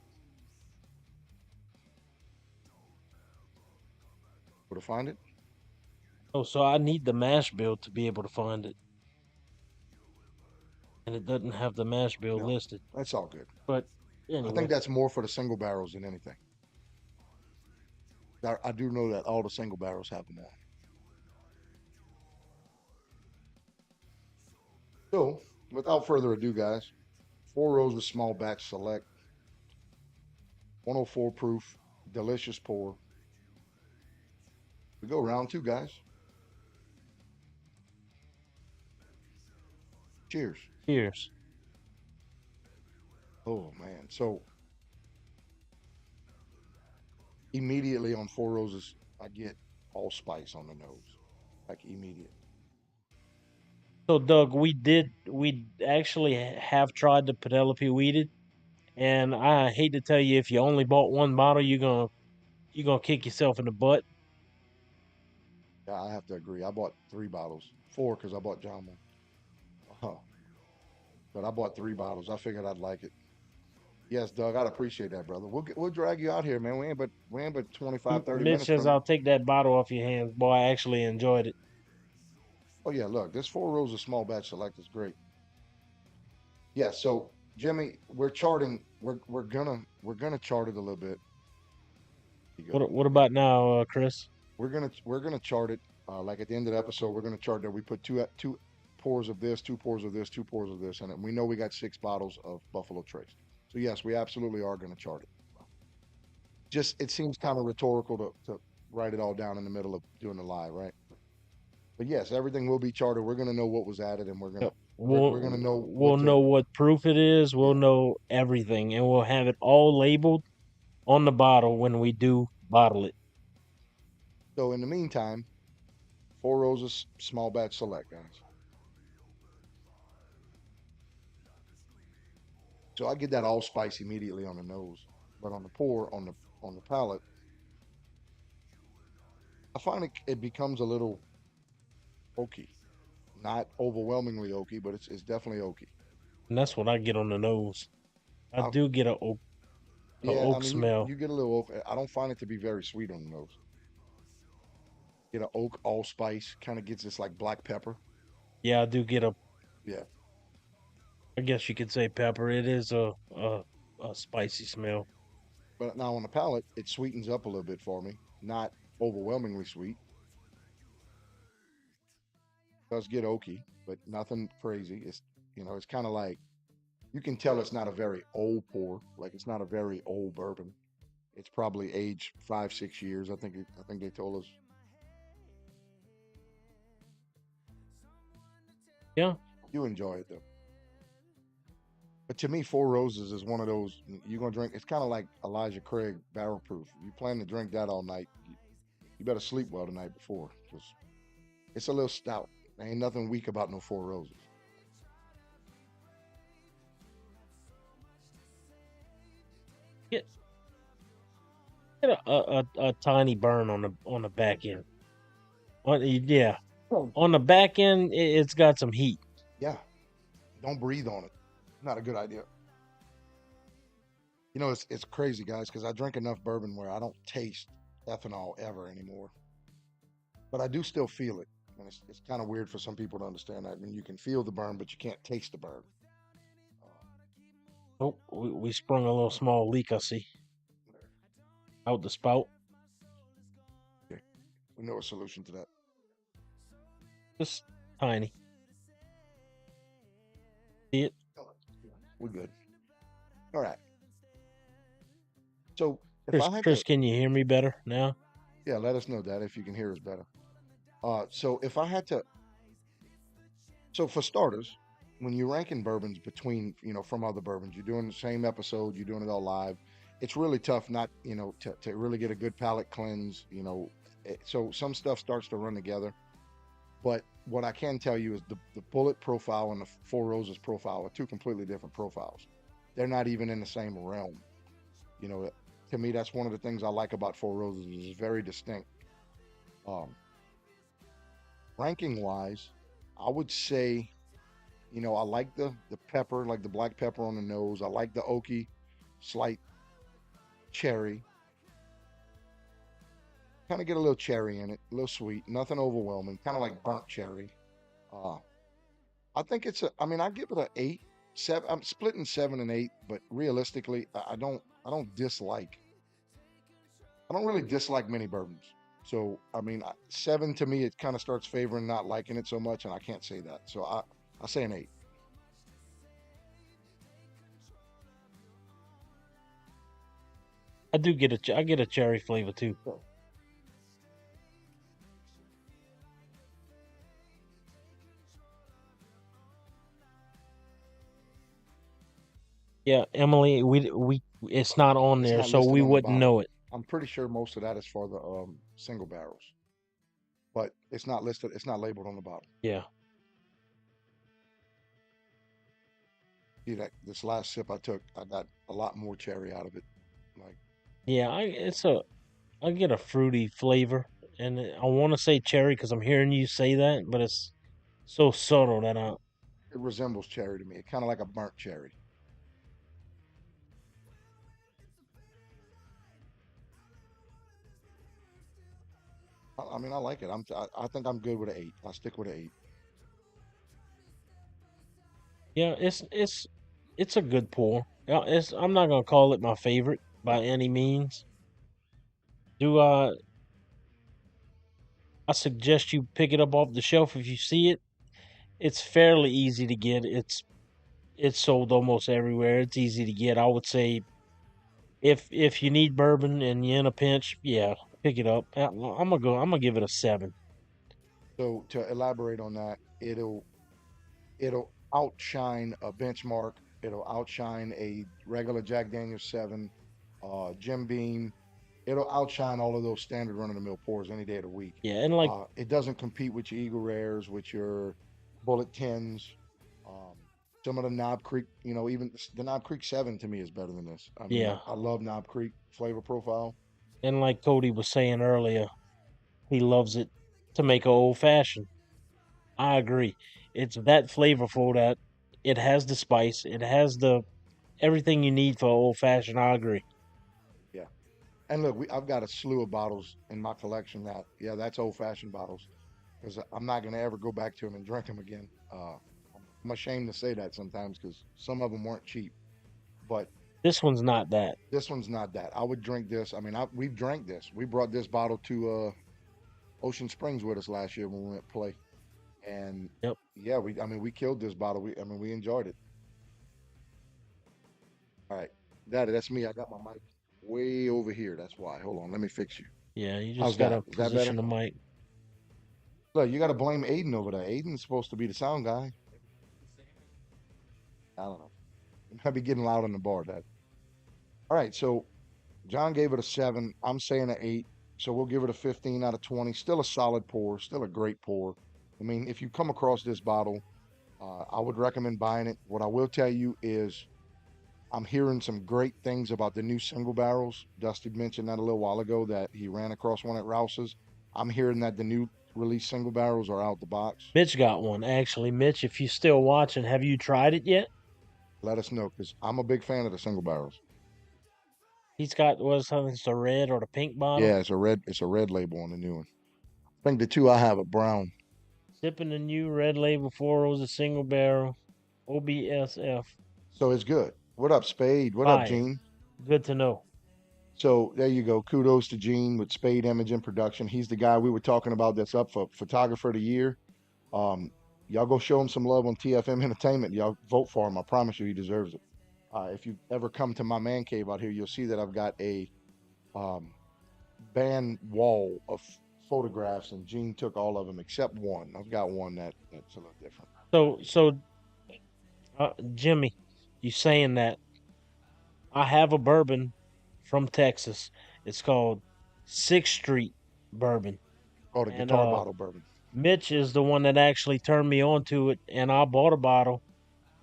Speaker 1: To find it?
Speaker 2: Oh, so I need the mash bill to be able to find it. And it doesn't have the mash bill
Speaker 1: No,
Speaker 2: listed.
Speaker 1: that's all good.
Speaker 2: But
Speaker 1: I
Speaker 2: anyway.
Speaker 1: think that's more for the single barrels than anything. I do know that all the single barrels have them on. So, without further ado, guys, Four Roses Small Batch Select, 104 proof, delicious pour. We go round two, guys. Cheers.
Speaker 2: Cheers.
Speaker 1: Oh man. So immediately on Four Roses, I get allspice on the nose. Like immediate.
Speaker 2: So Doug, we actually have tried the Penelope weeded, and I hate to tell you, if you only bought one bottle, you're gonna kick yourself in the butt.
Speaker 1: Yeah, I have to agree. I bought 3 bottles. 4 because I bought John one. Uh-huh. But I bought 3 bottles. I figured I'd like it. Yes, Doug, I'd appreciate that, brother. We'll drag you out here, man. We ain't but 25, 30
Speaker 2: Mitch
Speaker 1: minutes
Speaker 2: says,
Speaker 1: from you.
Speaker 2: "I'll take that bottle off your hands, boy. I actually enjoyed it."
Speaker 1: Oh yeah, look, this Four Roses Small Batch Select is great. Yeah, so Jimmy, we're charting. We're gonna chart it a little bit. You go.
Speaker 2: What about now, Chris?
Speaker 1: We're gonna chart it. Like at the end of the episode, we're gonna chart that we put two pours of this, 2 pours of this, 2 pours of this, and we know we got 6 bottles of Buffalo Trace. So yes, we absolutely are gonna chart it. Just it seems kind of rhetorical to write it all down in the middle of doing the live, right? But yes, everything will be charted. We're gonna know what was added, and
Speaker 2: Yep.
Speaker 1: we're gonna know
Speaker 2: We'll
Speaker 1: what to.
Speaker 2: know what proof it is. We'll
Speaker 1: Yeah.
Speaker 2: know everything, and we'll have it all labeled on the bottle when we do bottle it.
Speaker 1: So in the meantime, Four Roses Small Batch Select, guys. So I get that allspice immediately on the nose, but on the pour on the palate, I find it becomes a little oaky. Not overwhelmingly oaky, but it's definitely oaky.
Speaker 2: And that's what I get on the nose. I
Speaker 1: I,
Speaker 2: do get a
Speaker 1: yeah, I
Speaker 2: oak
Speaker 1: mean
Speaker 2: smell.
Speaker 1: you get a little oak. I don't find it to be very sweet on the nose. Get an oak allspice, kind of gets this like black pepper.
Speaker 2: Yeah, I do get
Speaker 1: Yeah,
Speaker 2: I guess you could say pepper. It is a spicy smell.
Speaker 1: but now on the palate, it sweetens up a little bit for me. Not overwhelmingly sweet. Does get oaky, but nothing crazy. It's kind of like you can tell it's not a very old pour. Like it's not a very old bourbon. It's probably aged 5, 6 years. I think they told us.
Speaker 2: Yeah,
Speaker 1: You enjoy it though. But to me, Four Roses is one of those you're gonna drink. It's kind of like Elijah Craig Barrel Proof. You plan to drink that all night. You better sleep well the night before, because it's a little stout. There ain't nothing weak about no Four Roses.
Speaker 2: get get a tiny burn on the back end. Yeah, on the back end, it's got some heat.
Speaker 1: Yeah, don't breathe on it. Not a good idea. It's crazy, guys, because I drink enough bourbon where I don't taste ethanol ever anymore, but I do still feel it. And it's kind of weird for some people to understand that. I mean, you can feel the burn, but you can't taste the burn.
Speaker 2: Oh, we sprung a little small leak. I see out the spout.
Speaker 1: Okay. We know a solution to that.
Speaker 2: Just tiny. See it?
Speaker 1: We're good. All right. So if
Speaker 2: Chris,
Speaker 1: I had
Speaker 2: Chris,
Speaker 1: to,
Speaker 2: can you hear me better now?
Speaker 1: yeah, let us know that if you can hear us better. So if I had to, so for starters, when you're ranking bourbons between, from other bourbons, you're doing the same episode, you're doing it all live. It's really tough not, to really get a good palate cleanse, so some stuff starts to run together. But what I can tell you is the bullet profile and the Four Roses profile are two completely different profiles. They're not even in the same realm. You know, to me, that's one of the things I like about Four Roses is it's very distinct. Um, Ranking wise, I would say, I like the pepper, like the black pepper on the nose. I like the oaky, slight cherry. Kind of get a little cherry in it, a little sweet, nothing overwhelming, kind of like burnt cherry. Uh, I think I mean, I give it a 8, 7. I'm splitting 7 and 8, but realistically, I don't really dislike many bourbons. So, I mean, 7 to me, it kind of starts favoring not liking it so much, and I can't say that. So I say an 8.
Speaker 2: I do get I get a cherry flavor too.
Speaker 1: So,
Speaker 2: Yeah, Emily, we it's not on
Speaker 1: it's
Speaker 2: there,
Speaker 1: not
Speaker 2: so
Speaker 1: listed
Speaker 2: we
Speaker 1: on the
Speaker 2: wouldn't
Speaker 1: bottle.
Speaker 2: know it.
Speaker 1: I'm pretty sure most of that is for the single barrels, but it's not listed. It's not labeled on the bottle.
Speaker 2: Yeah.
Speaker 1: See that this last sip I took, I got a lot more cherry out of it. Like,
Speaker 2: Yeah, I get a fruity flavor, and I want to say cherry because I'm hearing you say that, but it's so subtle that I
Speaker 1: it resembles cherry to me. It kind of like a burnt cherry. I mean, I like it. I think I'm good with an 8. I'll stick with an 8.
Speaker 2: yeah, it's a good pour. Yeah, it's I'm not gonna call it my favorite by
Speaker 1: No,
Speaker 2: any means. Do I suggest you pick it up off the shelf if you see it? It's fairly easy to get. It's sold almost everywhere. It's easy to get. I would say if you need bourbon and you're in a pinch, yeah, pick it up. I'm gonna give it a 7.
Speaker 1: so to elaborate on that, it'll outshine a benchmark. It'll outshine a regular Jack Daniel's 7, Jim Beam. It'll outshine all of those standard run of the mill pours any day of the week.
Speaker 2: Yeah, and like
Speaker 1: It doesn't compete with your Eagle Rares, with your Bullet 10s. Um, some of the Knob Creek, even the Knob Creek 7 to me is better than this. I mean,
Speaker 2: yeah,
Speaker 1: I love Knob Creek flavor profile.
Speaker 2: and like Cody was saying earlier, he loves it to make a old fashioned. I agree. It's that flavorful that it has the spice. It has the everything you need for old fashioned. I agree.
Speaker 1: Yeah. And look, I've got a slew of bottles in my collection that, yeah, that's old fashioned bottles because I'm not going to ever go back to them and drink them again. I'm ashamed to say that sometimes because some of them weren't cheap, but
Speaker 2: This one's not that.
Speaker 1: this one's not that. I would drink this. I mean, we've drank this. We brought this bottle to Ocean Springs with us last year when we went play, and
Speaker 2: Yep.
Speaker 1: yeah, I mean, we killed this bottle. I mean, we enjoyed it. All right, that's me. I got my mic way over here. That's why. Hold on, let me fix you.
Speaker 2: Yeah, you
Speaker 1: How's
Speaker 2: just
Speaker 1: that?
Speaker 2: gotta
Speaker 1: Is that better?
Speaker 2: position the mic.
Speaker 1: Look, you got to blame Aiden over there. Aiden's supposed to be the sound guy. I don't know. It might be getting loud in the bar. That. All right, so John gave it a 7. I'm saying an 8. So we'll give it a 15 out of 20. Still a solid pour. Still a great pour. I mean, if you come across this bottle, I would recommend buying it. What I will tell you is I'm hearing some great things about the new single barrels. Dusty mentioned that a little while ago that he ran across one at Rouse's. I'm hearing that the new release single barrels are out the box.
Speaker 2: Mitch got one actually. Mitch, if you still watching, have you tried it yet?
Speaker 1: Let us know because I'm a big fan of the single barrels.
Speaker 2: He's got something. It's the red or the pink bottle.
Speaker 1: Yeah, it's a red label on the new one. I think the two I have are brown.
Speaker 2: Sipping the new red label 4 Roses single barrel, OBSF.
Speaker 1: So it's good. What up, Spade? What up,
Speaker 2: Fire.
Speaker 1: Gene?
Speaker 2: Good to know.
Speaker 1: So there you go. Kudos to Gene with Spade Image and Production. He's the guy we were talking about that's up for Photographer of the Year. Um, y'all go show him some love on TFM Entertainment. Y'all vote for him. I promise you he deserves it. If you ever come to my man cave out here, you'll see that I've got a um, band wall of photographs, and Gene took all of them except one. I've got one that's a little different.
Speaker 2: So Jimmy, you saying that I have a bourbon from Texas. It's called Sixth Street Bourbon,
Speaker 1: Oh, the
Speaker 2: and
Speaker 1: guitar bottle bourbon.
Speaker 2: Mitch is the one that actually turned me on to it, and I bought a bottle.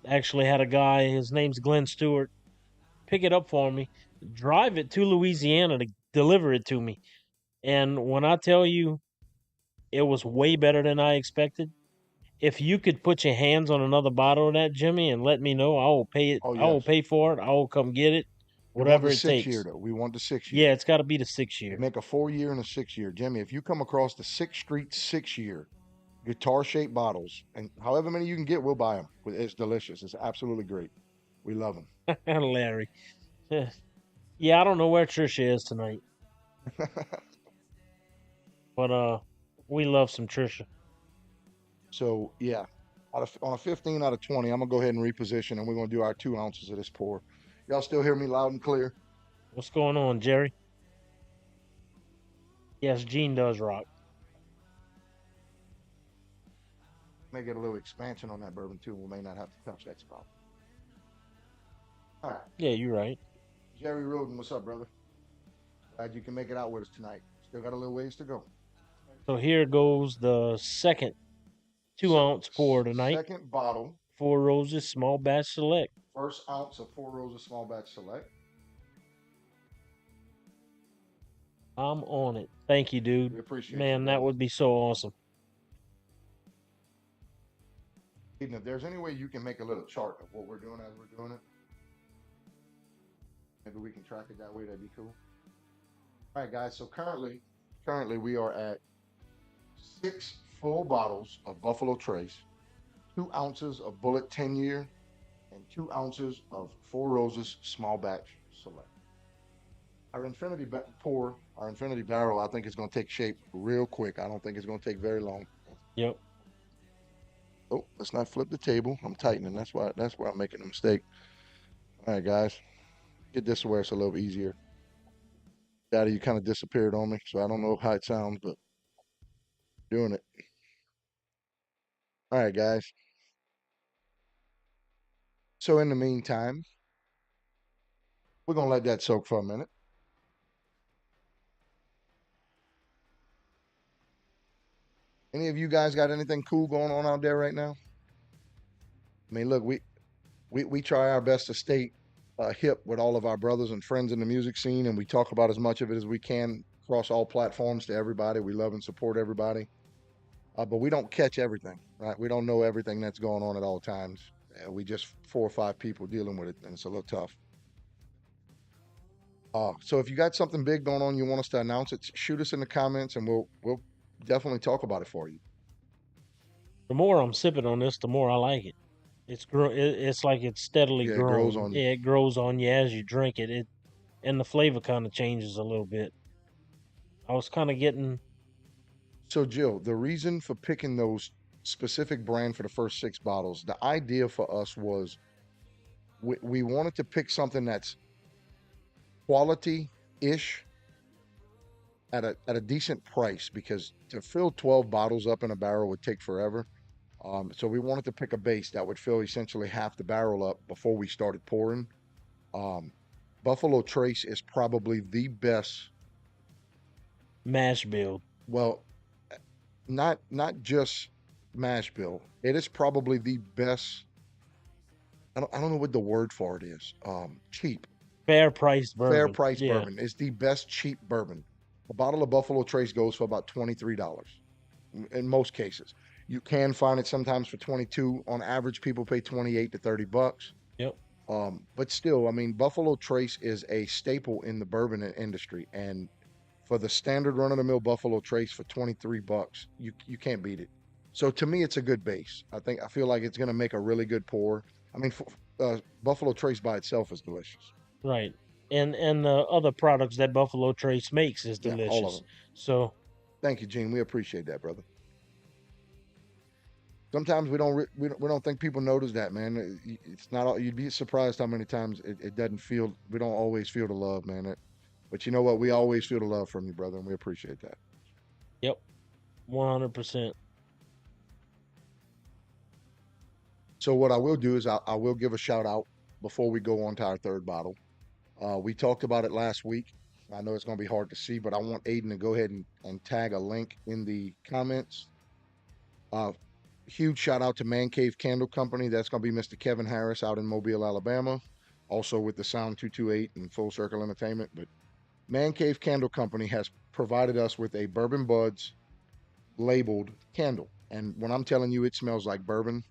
Speaker 2: Actually, had a guy. His name's Glenn Stewart. Pick it up for me. Drive it to Louisiana to deliver it to me. And when I tell you, it was way better than I expected. If you could put your hands on another bottle of that, Jimmy, and let me know, I will pay it.
Speaker 1: Oh
Speaker 2: I will
Speaker 1: yes.
Speaker 2: pay for it. I will come get it,
Speaker 1: We want
Speaker 2: whatever
Speaker 1: the
Speaker 2: it
Speaker 1: 6 year
Speaker 2: takes.
Speaker 1: though. We want the 6 year.
Speaker 2: Yeah, it's got to be the 6 year.
Speaker 1: Make a 4 year and a 6 year. Jimmy, if you come across the Sixth Street 6 year guitar shaped bottles, and however many you can get, we'll buy them. It's delicious. It's absolutely great. We love them.
Speaker 2: Larry. Yeah, I don't know where Trisha is tonight, but we love some Trisha.
Speaker 1: So yeah, on a 15 out of 20, I'm gonna go ahead and reposition, and we're gonna do our 2 ounces of this pour. Y'all still hear me loud and clear?
Speaker 2: What's going on, Jerry? Yes, Gene does rock.
Speaker 1: May get a little expansion on that bourbon too. We may not have to touch that spot. All right.
Speaker 2: Yeah, you're right.
Speaker 1: Jerry Roden, what's up, brother? Glad you can make it out with us tonight. Still got a little ways to go.
Speaker 2: So here goes the second 2 ounce pour tonight.
Speaker 1: Second bottle,
Speaker 2: Four Roses Small Batch Select.
Speaker 1: first ounce of Four Roses Small Batch Select.
Speaker 2: I'm on it. Thank you, dude.
Speaker 1: We appreciate
Speaker 2: Man,
Speaker 1: you,
Speaker 2: that
Speaker 1: brother.
Speaker 2: would be so awesome.
Speaker 1: Even if there's any way you can make a little chart of what we're doing as we're doing it, maybe we can track it that way. That'd be cool. All right, guys. So currently we are at 6 full bottles of Buffalo Trace, 2 ounces of Bullet 10-year, and 2 ounces of Four Roses Small Batch Select. Our infinity pour, our infinity barrel, I think is going to take shape real quick. I don't think it's going to take very long.
Speaker 2: Yep.
Speaker 1: Oh, let's not flip the table. I'm tightening. That's why I'm making a mistake. All right, guys, get this where it's a little easier. Daddy, you kind of disappeared on me, so I don't know how it sounds, but doing it. All right, guys. So in the meantime, we're gonna let that soak for a minute. Any of you guys got anything cool going on out there right now? I mean, look, we try our best to stay hip with all of our brothers and friends in the music scene, and we talk about as much of it as we can across all platforms to everybody. We love and support everybody, but we don't catch everything, right? We don't know everything that's going on at all times. We just 4 or 5 people dealing with it, and it's a little tough. So if you got something big going on, you want us to announce it, shoot us in the comments, and we'll definitely talk about it for you.
Speaker 2: The more I'm sipping on this, the more I like it. It's like it's steadily
Speaker 1: Yeah, it grows
Speaker 2: growing.
Speaker 1: on you.
Speaker 2: Yeah, it grows on you as you drink it. And the flavor kind of changes a little bit. I was kind of getting
Speaker 1: So Jill, the reason for picking those specific brand for the first 6 bottles, the idea for us was we wanted to pick something that's quality-ish at a decent price, because to fill 12 bottles up in a barrel would take forever. So we wanted to pick a base that would fill essentially half the barrel up before we started pouring. Buffalo Trace is probably the best.
Speaker 2: mash bill.
Speaker 1: Well, not just mash bill. It is probably the best. I don't know what the word for it is. Cheap,
Speaker 2: Fair priced
Speaker 1: fair
Speaker 2: bourbon.
Speaker 1: price
Speaker 2: Yeah.
Speaker 1: bourbon. It's the best cheap bourbon. A bottle of Buffalo Trace goes for about $23 in most cases. You can find it sometimes for 22. On average, people pay 28 to 30 bucks.
Speaker 2: Yep.
Speaker 1: But still, I mean, Buffalo Trace is a staple in the bourbon industry, and for the standard run-of-the-mill Buffalo Trace for 23 bucks, you can't beat it. So to me, it's a good base. I feel like it's going to make a really good pour. I mean, Buffalo Trace by itself is delicious.
Speaker 2: Right. And the other products that Buffalo Trace makes is
Speaker 1: Yeah, all of
Speaker 2: delicious.
Speaker 1: them.
Speaker 2: So
Speaker 1: Thank you, Gene. We appreciate that, brother. Sometimes we don't think people notice that, man. It's not all, you'd be surprised how many times it doesn't feel. We don't always feel the love, man. But you know what? We always feel the love from you, brother, and we appreciate that.
Speaker 2: yep. 100%.
Speaker 1: So what I will do is I will give a shout out before we go on to our third bottle. We talked about it last week. I know it's going to be hard to see, but I want Aiden to go ahead and tag a link in the comments. Huge shout out to Man Cave Candle Company. That's going to be Mr. Kevin Harris out in Mobile, Alabama, also with the Sound 228 and Full Circle Entertainment. But Man Cave Candle Company has provided us with a Bourbon Budz labeled candle. And when I'm telling you it smells like bourbon,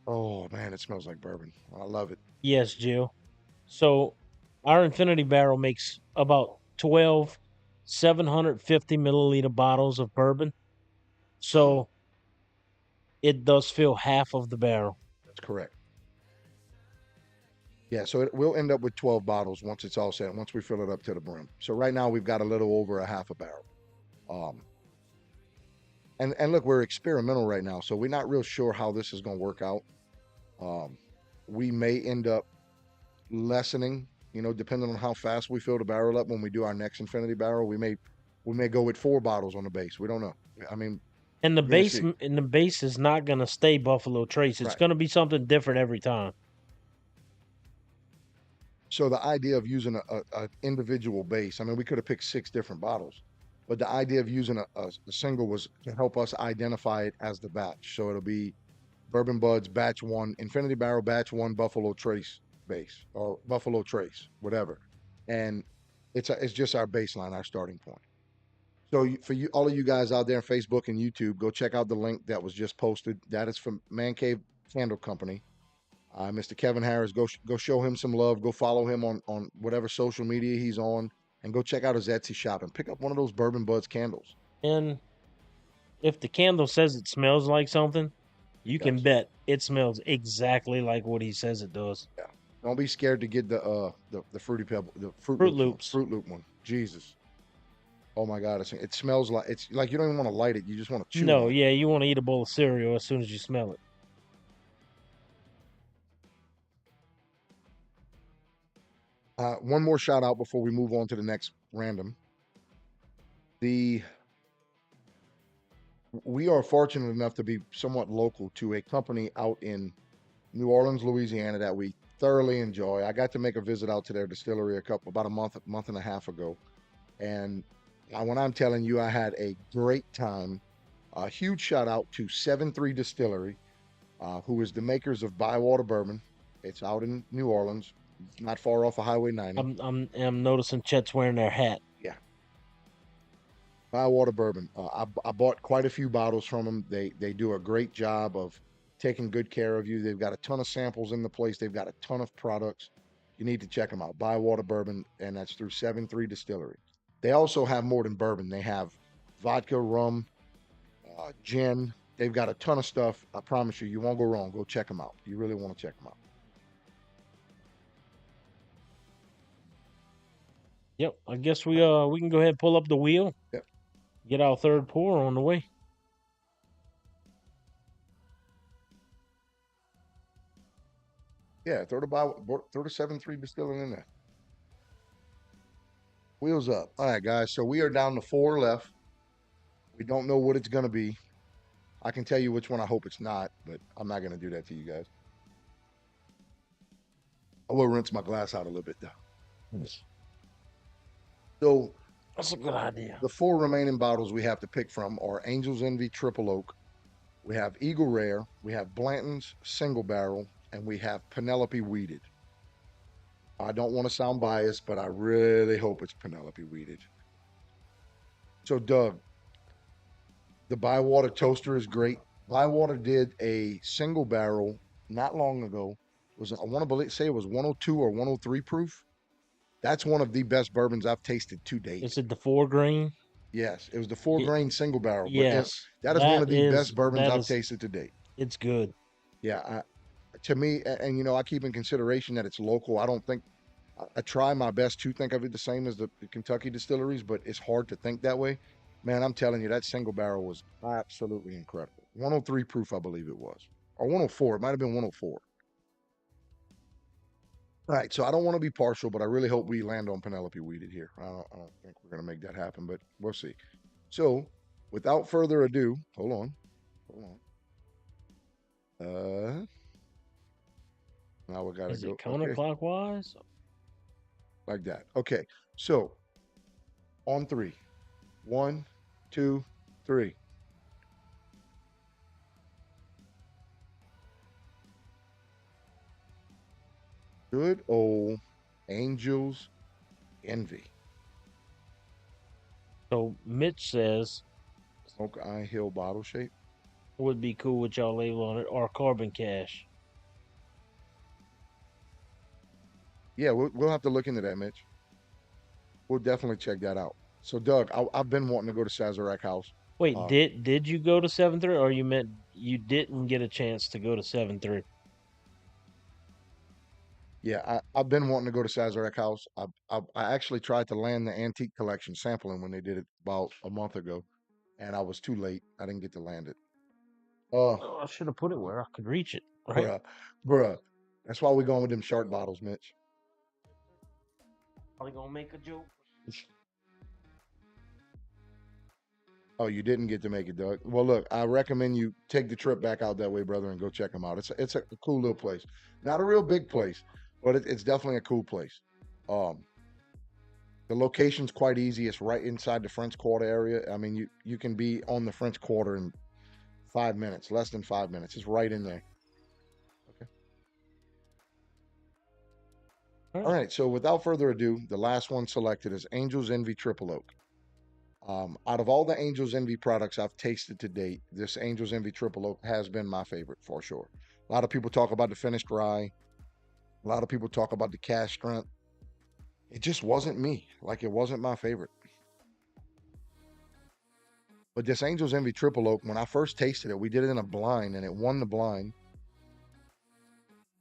Speaker 1: oh man, it smells like bourbon. I love it.
Speaker 2: Yes, Jill. So our Infinity Barrel makes about 12 750 milliliter bottles of bourbon. So it does fill half of the barrel.
Speaker 1: That's correct. Yeah, so we'll end up with 12 bottles once it's all set, once we fill it up to the brim. So right now we've got a little over a half a barrel. And look, we're experimental right now, so we're not real sure how this is going to work out. We may end up lessening. You know, depending on how fast we fill the barrel up when we do our next infinity barrel, we may go with 4 bottles on the base. We don't know. I mean,
Speaker 2: And the
Speaker 1: we're gonna
Speaker 2: base
Speaker 1: see.
Speaker 2: and the base is not gonna stay Buffalo Trace. It's
Speaker 1: Right.
Speaker 2: gonna be something different every time.
Speaker 1: So the idea of using a individual base, I mean, we could have picked 6 different bottles, but the idea of using a single was to help us identify it as the batch. So it'll be Bourbon Budz Batch 1, Infinity Barrel Batch 1, Buffalo Trace base, or Buffalo Trace, whatever. And it's just our baseline, our starting point. So for you, all of you guys out there on Facebook and YouTube, go check out the link that was just posted. That is from Man Cave Candle Company. Mr. Kevin Harris, go show him some love. Go follow him on whatever social media he's on, and go check out his Etsy shop and pick up one of those Bourbon Budz candles.
Speaker 2: And if the candle says it smells like something, you can
Speaker 1: Yes.
Speaker 2: bet it smells exactly like what he says it does.
Speaker 1: Yeah. Don't be scared to get the fruity pebble, the
Speaker 2: Fruit Loops.
Speaker 1: Fruit Loop one. Jesus. Oh my God, it smells like it's like you don't even want to light it. You just want to chew
Speaker 2: No,
Speaker 1: on it.
Speaker 2: yeah, you want to eat a bowl of cereal as soon as you smell it.
Speaker 1: One more shout out before we move on to the next random. We are fortunate enough to be somewhat local to a company out in New Orleans, Louisiana that we thoroughly enjoy. I got to make a visit out to their distillery about a month and a half ago, and when I'm telling you, I had a great time. A huge shout out to 7-3 Distillery, who is the makers of Bywater Bourbon. It's out in New Orleans, not far off of Highway 90.
Speaker 2: I'm noticing Chet's wearing their hat.
Speaker 1: Yeah, Bywater Bourbon. I bought quite a few bottles from them. They do a great job of taking good care of you. They've got a ton of samples in the place. They've got a ton of products. You need to check them out. Bywater Bourbon, and that's through 7-3 Distillery. They also have more than bourbon. They have vodka, rum, gin. They've got a ton of stuff. I promise you, you won't go wrong. Go check them out. You really want to check them out.
Speaker 2: Yep, I guess we can go ahead and pull up the wheel.
Speaker 1: Yep.
Speaker 2: Get our third pour on the way.
Speaker 1: Yeah, throw the 7-3 Distilling in there. Wheels up. All right, guys. So we are down to 4 left. We don't know what it's going to be. I can tell you which one I hope it's not, but I'm not going to do that to you guys. I will rinse my glass out a little bit, though. So
Speaker 2: That's a good idea.
Speaker 1: the 4 remaining bottles we have to pick from are Angel's Envy Triple Oak. We have Eagle Rare. We have Blanton's Single Barrel. And we have Penelope Weeded. I don't want to sound biased, but I really hope it's Penelope Weeded. So, Doug, the Bywater toaster is great. Bywater did a single barrel not long ago. I want to say it was 102 or 103 proof. That's one of the best bourbons I've tasted to date.
Speaker 2: Is it the 4 grain?
Speaker 1: Yes, it was the 4 grain single barrel.
Speaker 2: Yes,
Speaker 1: that is one of the best bourbons I've tasted to date.
Speaker 2: It's good.
Speaker 1: Yeah, to me, and you know, I keep in consideration that it's local. I try my best to think of it the same as the Kentucky distilleries, but it's hard to think that way. Man, I'm telling you, that single barrel was absolutely incredible. 103 proof, I believe it was, or 104. It might have been 104. All right, so I don't want to be partial, but I really hope we land on Penelope Weeded here. I don't think we're going to make that happen, but we'll see. So, without further ado, hold on. Now we got to
Speaker 2: Is
Speaker 1: go
Speaker 2: it counterclockwise?
Speaker 1: Okay. Like that. Okay, so on 3. 1, 2, 3. Good old Angel's Envy.
Speaker 2: So Mitch says
Speaker 1: Smoke Eye Hill bottle shape.
Speaker 2: would be cool with y'all label on it, or Carbon Cash.
Speaker 1: Yeah, we'll have to look into that, Mitch. We'll definitely check that out. So, Doug, I've been wanting to go to Sazerac House.
Speaker 2: Wait, did you go to 7-3, or you meant you didn't get a chance to go to 7-3?
Speaker 1: Yeah, I've been wanting to go to Sazerac House. I actually tried to land the antique collection sampling when they did it about a month ago, and I was too late. I didn't get to land it.
Speaker 2: Oh, I should have put it where I could reach it. Right?
Speaker 1: Bruh. That's why we're going with them shark bottles, Mitch.
Speaker 2: Probably gonna make a joke.
Speaker 1: Oh, you didn't get to make it, Doug. Well, look, I recommend you take the trip back out that way, brother, and go check them out. It's a cool little place. Not a real big place, but it's definitely a cool place. Um, the location's quite easy. It's right inside the French Quarter area. I mean, you can be on the French Quarter in 5 minutes, less than 5 minutes. It's right in there. Okay. All right. So without further ado, the last one selected is Angel's Envy Triple Oak. Out of all the Angel's Envy products I've tasted to date, this Angel's Envy Triple Oak has been my favorite for sure. A lot of people talk about the finished rye. A lot of people talk about the cask strength. It just wasn't me. Like, it wasn't my favorite. But this Angel's Envy Triple Oak, when I first tasted it, we did it in a blind and it won the blind.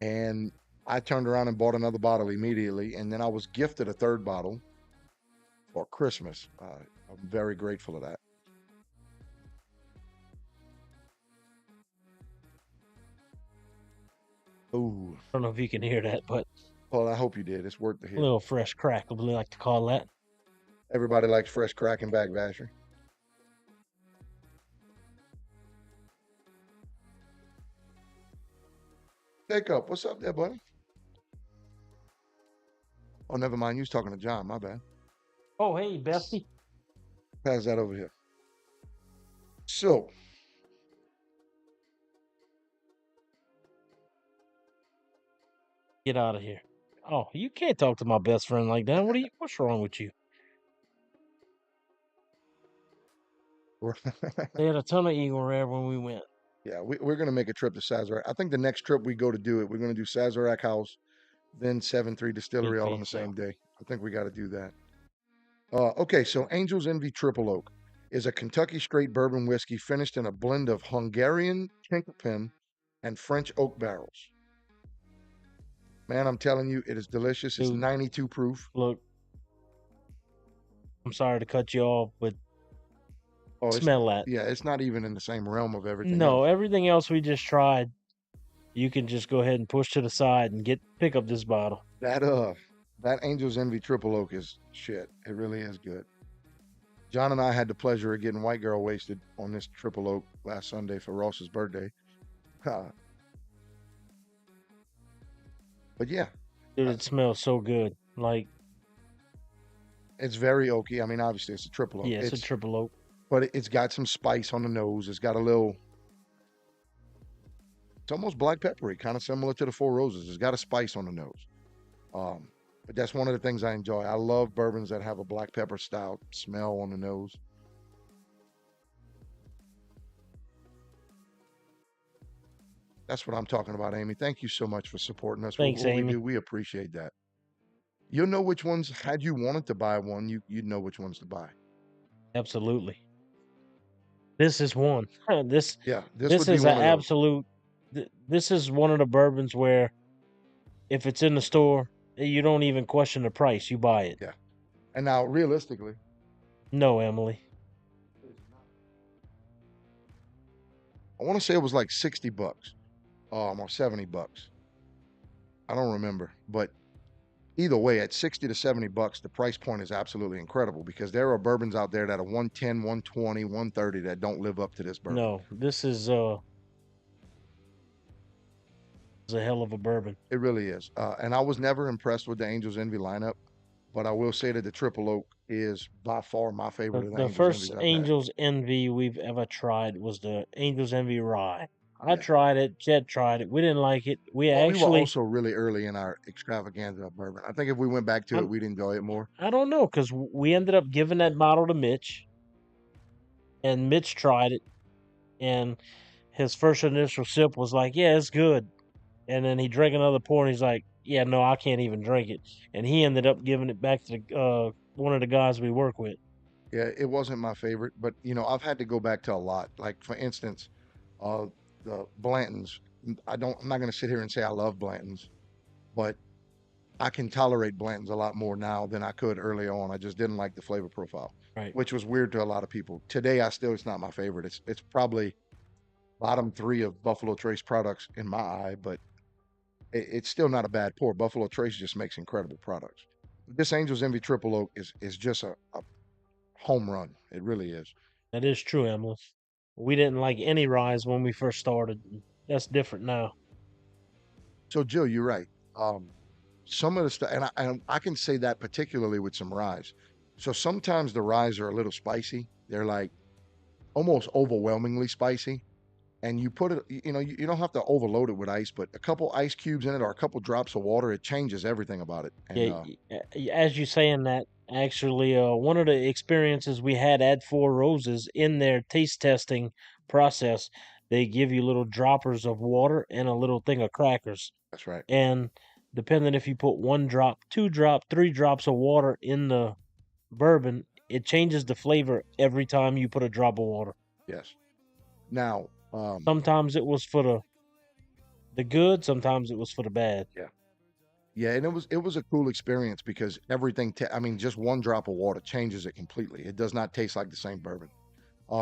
Speaker 1: And I turned around and bought another bottle immediately. And then I was gifted a third bottle for Christmas. I'm very grateful of that. Ooh.
Speaker 2: I don't know if you can hear that, but
Speaker 1: Well, I hope you did. It's worth the
Speaker 2: a
Speaker 1: hear.
Speaker 2: little fresh crack, we like to call that.
Speaker 1: Everybody likes fresh crack and back basher. Jacob, what's up there, buddy? Oh, never mind. You was talking to John. My bad.
Speaker 2: Oh, hey, Bestie.
Speaker 1: Pass that over here. So,
Speaker 2: Get out of here. Oh, you can't talk to my best friend like that. What's wrong with you? They had a ton of Eagle Rare when we went.
Speaker 1: Yeah, we're going to make a trip to Sazerac. I think the next trip we go to do it, we're going to do Sazerac House, then 7-3 Distillery all on the same day. I think we got to do that. Okay, so Angel's Envy Triple Oak is a Kentucky straight bourbon whiskey finished in a blend of Hungarian chinkapin and French oak barrels. Man, I'm telling you, it is delicious. It's
Speaker 2: Dude,
Speaker 1: 92 proof.
Speaker 2: Look, I'm sorry to cut you off, but smell that.
Speaker 1: Yeah, it's not even in the same realm of everything
Speaker 2: No,
Speaker 1: else.
Speaker 2: everything else we just tried, you can just go ahead and push to the side and pick up this bottle.
Speaker 1: That Angel's Envy Triple Oak is shit. It really is good. John and I had the pleasure of getting white girl wasted on this Triple Oak last Sunday for Ross's birthday. But yeah.
Speaker 2: Dude, it smells so good. Like,
Speaker 1: it's very oaky. I mean, obviously it's a Triple Oak.
Speaker 2: Yeah, it's a Triple Oak.
Speaker 1: But it's got some spice on the nose. It's got a little, it's almost black peppery, kind of similar to the Four Roses. It's got a spice on the nose. But that's one of the things I enjoy. I love bourbons that have a black pepper stout smell on the nose. That's what I'm talking about, Amy. Thank you so much for supporting us.
Speaker 2: Thanks, Amy.
Speaker 1: We appreciate that. You'll know which ones, had you wanted to buy one, you'd know which ones to buy.
Speaker 2: Absolutely. This is one. This
Speaker 1: is
Speaker 2: an absolute. This is one of the bourbons where, if it's in the store, you don't even question the price. You buy it.
Speaker 1: Yeah. And now, realistically,
Speaker 2: no, Emily.
Speaker 1: I want to say it was like $60, or $70. I don't remember, but either way, at $60 to $70, the price point is absolutely incredible because there are bourbons out there that are 110, 120, 130 that don't live up to this bourbon.
Speaker 2: No, this is a hell of a bourbon.
Speaker 1: It really is. And I was never impressed with the Angel's Envy lineup, but I will say that the Triple Oak is by far my favorite.
Speaker 2: The first Angel's Envy we've ever tried was the Angel's Envy Rye. I tried it. Jed tried it. We didn't like it. We were
Speaker 1: also really early in our extravaganza of bourbon. I think if we went back to it, we'd enjoy it more.
Speaker 2: I don't know, because we ended up giving that bottle to Mitch, and Mitch tried it, and his first initial sip was like, yeah, it's good. And then he drank another pour, and he's like, yeah, no, I can't even drink it. And he ended up giving it back to one of the guys we work with.
Speaker 1: Yeah, it wasn't my favorite, but, I've had to go back to a lot. Like, for instance, the Blantons. I'm not going to sit here and say I love Blantons, but I can tolerate Blantons a lot more now than I could early on. I just didn't like the flavor profile, which was weird to a lot of people. Today, it's not my favorite. It's probably bottom 3 of Buffalo Trace products in my eye, but it's still not a bad pour. Buffalo Trace just makes incredible products. this Angel's Envy Triple Oak is just a home run. It really is.
Speaker 2: That is true, Emily. We didn't like any rise when we first started. That's different now.
Speaker 1: So, Jill, you're right. Um, some of the stuff, and I can say that particularly with some ryes. So sometimes the ryes are a little spicy. They're like almost overwhelmingly spicy. And you put it, you don't have to overload it with ice, but a couple ice cubes in it or a couple drops of water, it changes everything about it. And
Speaker 2: Yeah, as you saying that, actually, one of the experiences we had at Four Roses in their taste testing process, they give you little droppers of water and a little thing of crackers.
Speaker 1: that's right.
Speaker 2: And depending if you put 1 drop, 2 drop, 3 drops of water in the bourbon, it changes the flavor every time you put a drop of water.
Speaker 1: Yes. Now,
Speaker 2: Sometimes it was for the good, sometimes it was for the bad.
Speaker 1: yeah, and it was a cool experience because everything. I mean, just one drop of water changes it completely. It does not taste like the same bourbon.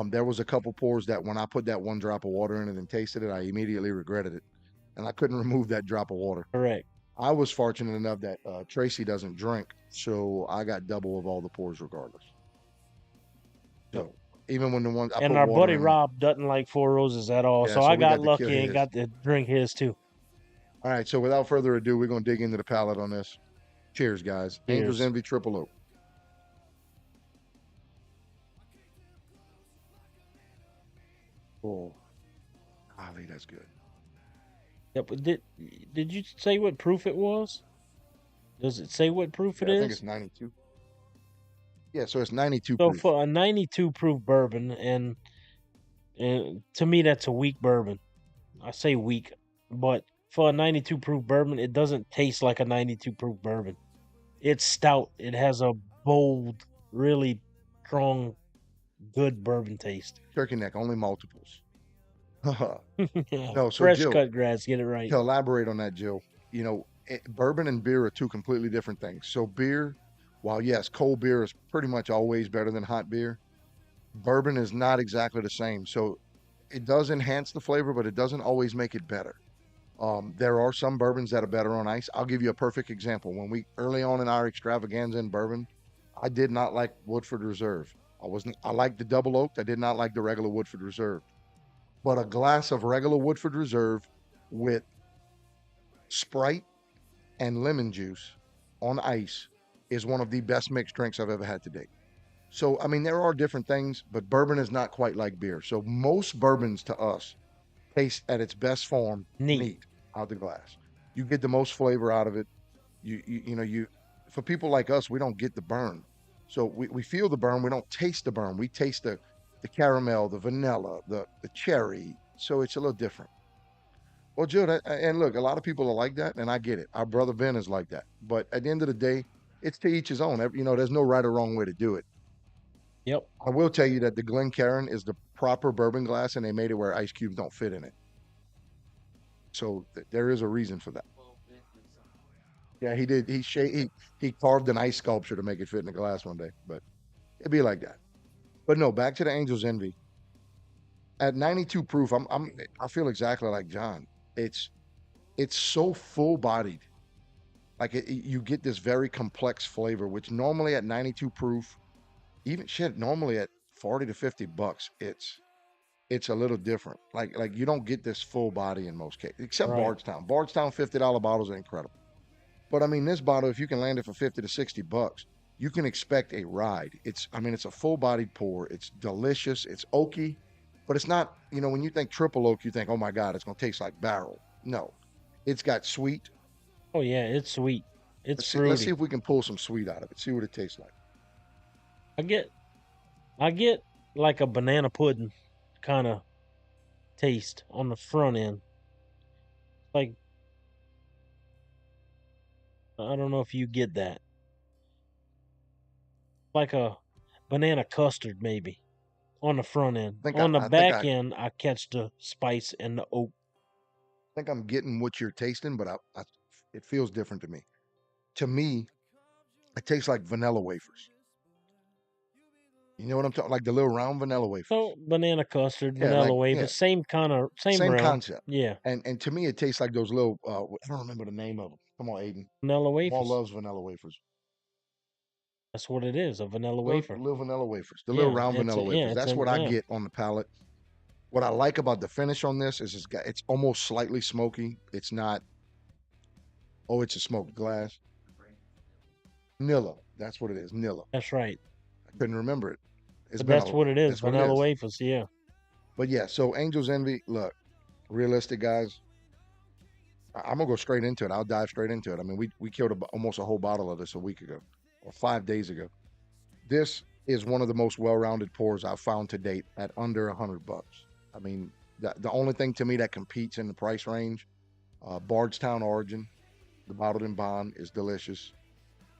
Speaker 1: There was a couple pours that when I put that one drop of water in it and tasted it, I immediately regretted it, and I couldn't remove that drop of water.
Speaker 2: Correct.
Speaker 1: I was fortunate enough that Tracy doesn't drink, so I got double of all the pours regardless. So even when the ones I
Speaker 2: And
Speaker 1: put
Speaker 2: our
Speaker 1: water
Speaker 2: buddy
Speaker 1: in,
Speaker 2: Rob doesn't like Four Roses at all,
Speaker 1: yeah,
Speaker 2: so
Speaker 1: so
Speaker 2: I
Speaker 1: we got
Speaker 2: got
Speaker 1: to kill
Speaker 2: lucky and
Speaker 1: his.
Speaker 2: got to drink his too.
Speaker 1: All right, so without further ado, we're gonna dig into the palate on this. Cheers, guys. Angel's
Speaker 2: Cheers.
Speaker 1: Envy Triple Oak. Oh, golly, that's good.
Speaker 2: Yep. But did you say what proof it was? Does it say what proof it
Speaker 1: Yeah, I think it's
Speaker 2: is?
Speaker 1: 92. Yeah, so it's 92
Speaker 2: So
Speaker 1: proof.
Speaker 2: for a 92 proof bourbon, and to me that's a weak bourbon. I say weak, but for a 92 proof bourbon, it doesn't taste like a 92 proof bourbon. It's stout. It has a bold, really strong, good bourbon taste.
Speaker 1: Turkey neck, only multiples. No, so
Speaker 2: Fresh
Speaker 1: Jill,
Speaker 2: cut grass, get it right.
Speaker 1: to elaborate on that, Jill, bourbon and beer are two completely different things. So beer, while yes, cold beer is pretty much always better than hot beer, bourbon is not exactly the same. So it does enhance the flavor, but it doesn't always make it better. There are some bourbons that are better on ice. I'll give you a perfect example. When we early on in our extravaganza in bourbon, I did not like Woodford Reserve. I liked the double oaked. I did not like the regular Woodford Reserve. But a glass of regular Woodford Reserve with Sprite and lemon juice on ice is one of the best mixed drinks I've ever had to date. So, I mean, there are different things, but bourbon is not quite like beer. So, most bourbons to us taste at its best form
Speaker 2: Neat.
Speaker 1: out the glass. You get the most flavor out of it. You for people like us, we don't get the burn. So we feel the burn, we don't taste the burn. We taste the caramel, the vanilla, the cherry. So it's a little different. Well, Jill, and look, a lot of people are like that, and I get it. Our brother Ben is like that. But at the end of the day, it's to each his own. There's no right or wrong way to do it.
Speaker 2: Yep.
Speaker 1: I will tell you that the Glencairn is the proper bourbon glass, and they made it where ice cubes don't fit in it. So there is a reason for that. Yeah, he did. He carved an ice sculpture to make it fit in the glass one day, but it'd be like that. But no, back to the Angel's Envy. At 92 proof, I feel exactly like John. It's so full bodied. Like you get this very complex flavor, which normally at 92 proof, even shit, normally at 40 to $50, it's a little different. Like you don't get this full body in most cases, except
Speaker 2: Right.
Speaker 1: Bardstown. Bardstown $50 bottles are incredible. But I mean, this bottle, if you can land it for 50 to $60, you can expect a ride. It's a full bodied pour. It's delicious. It's oaky, but it's not, when you think triple oak, you think, oh my God, it's going to taste like barrel. No, it's got sweet.
Speaker 2: Oh yeah, it's sweet. It's
Speaker 1: Let's see
Speaker 2: fruity.
Speaker 1: if we can pull some sweet out of it. See what it tastes like.
Speaker 2: I get like a banana pudding kind of taste on the front end. Like, I don't know if you get that. Like a banana custard maybe on the front end.
Speaker 1: I think
Speaker 2: On the
Speaker 1: I
Speaker 2: back end, I catch the spice and the oak.
Speaker 1: think I'm getting what you're tasting, but it feels different to me. To me, it tastes like vanilla wafers. You know what I'm talking? Like the little round vanilla wafers.
Speaker 2: So banana custard,
Speaker 1: Yeah,
Speaker 2: vanilla
Speaker 1: like
Speaker 2: wafers, same
Speaker 1: same
Speaker 2: realm.
Speaker 1: concept.
Speaker 2: Yeah,
Speaker 1: And to me, it tastes like those little. I don't remember the name of them. Come on, Aiden.
Speaker 2: vanilla
Speaker 1: Jamal
Speaker 2: wafers.
Speaker 1: loves vanilla wafers.
Speaker 2: That's what it is, a vanilla
Speaker 1: Little,
Speaker 2: wafer.
Speaker 1: little vanilla wafers, the little
Speaker 2: Yeah,
Speaker 1: round vanilla wafers.
Speaker 2: it's
Speaker 1: That's
Speaker 2: an
Speaker 1: what I get on the palate. What I like about the finish on this is it's almost slightly smoky. It's not, oh, it's a smoked glass. Nilla. That's what it is. Nilla.
Speaker 2: That's right.
Speaker 1: I couldn't remember it. It's
Speaker 2: But
Speaker 1: been
Speaker 2: that's what it is,
Speaker 1: that's what it
Speaker 2: vanilla
Speaker 1: is.
Speaker 2: wafers, yeah.
Speaker 1: But yeah, so Angel's Envy, look, realistic guys. I'm gonna go straight into it. I'll dive straight into it. I mean, we killed almost a whole bottle of this a week ago or 5 days ago. This is one of the most well-rounded pours I've found to date at under $100. I mean, the only thing to me that competes in the price range, Bardstown Origin, the bottled in bond is delicious.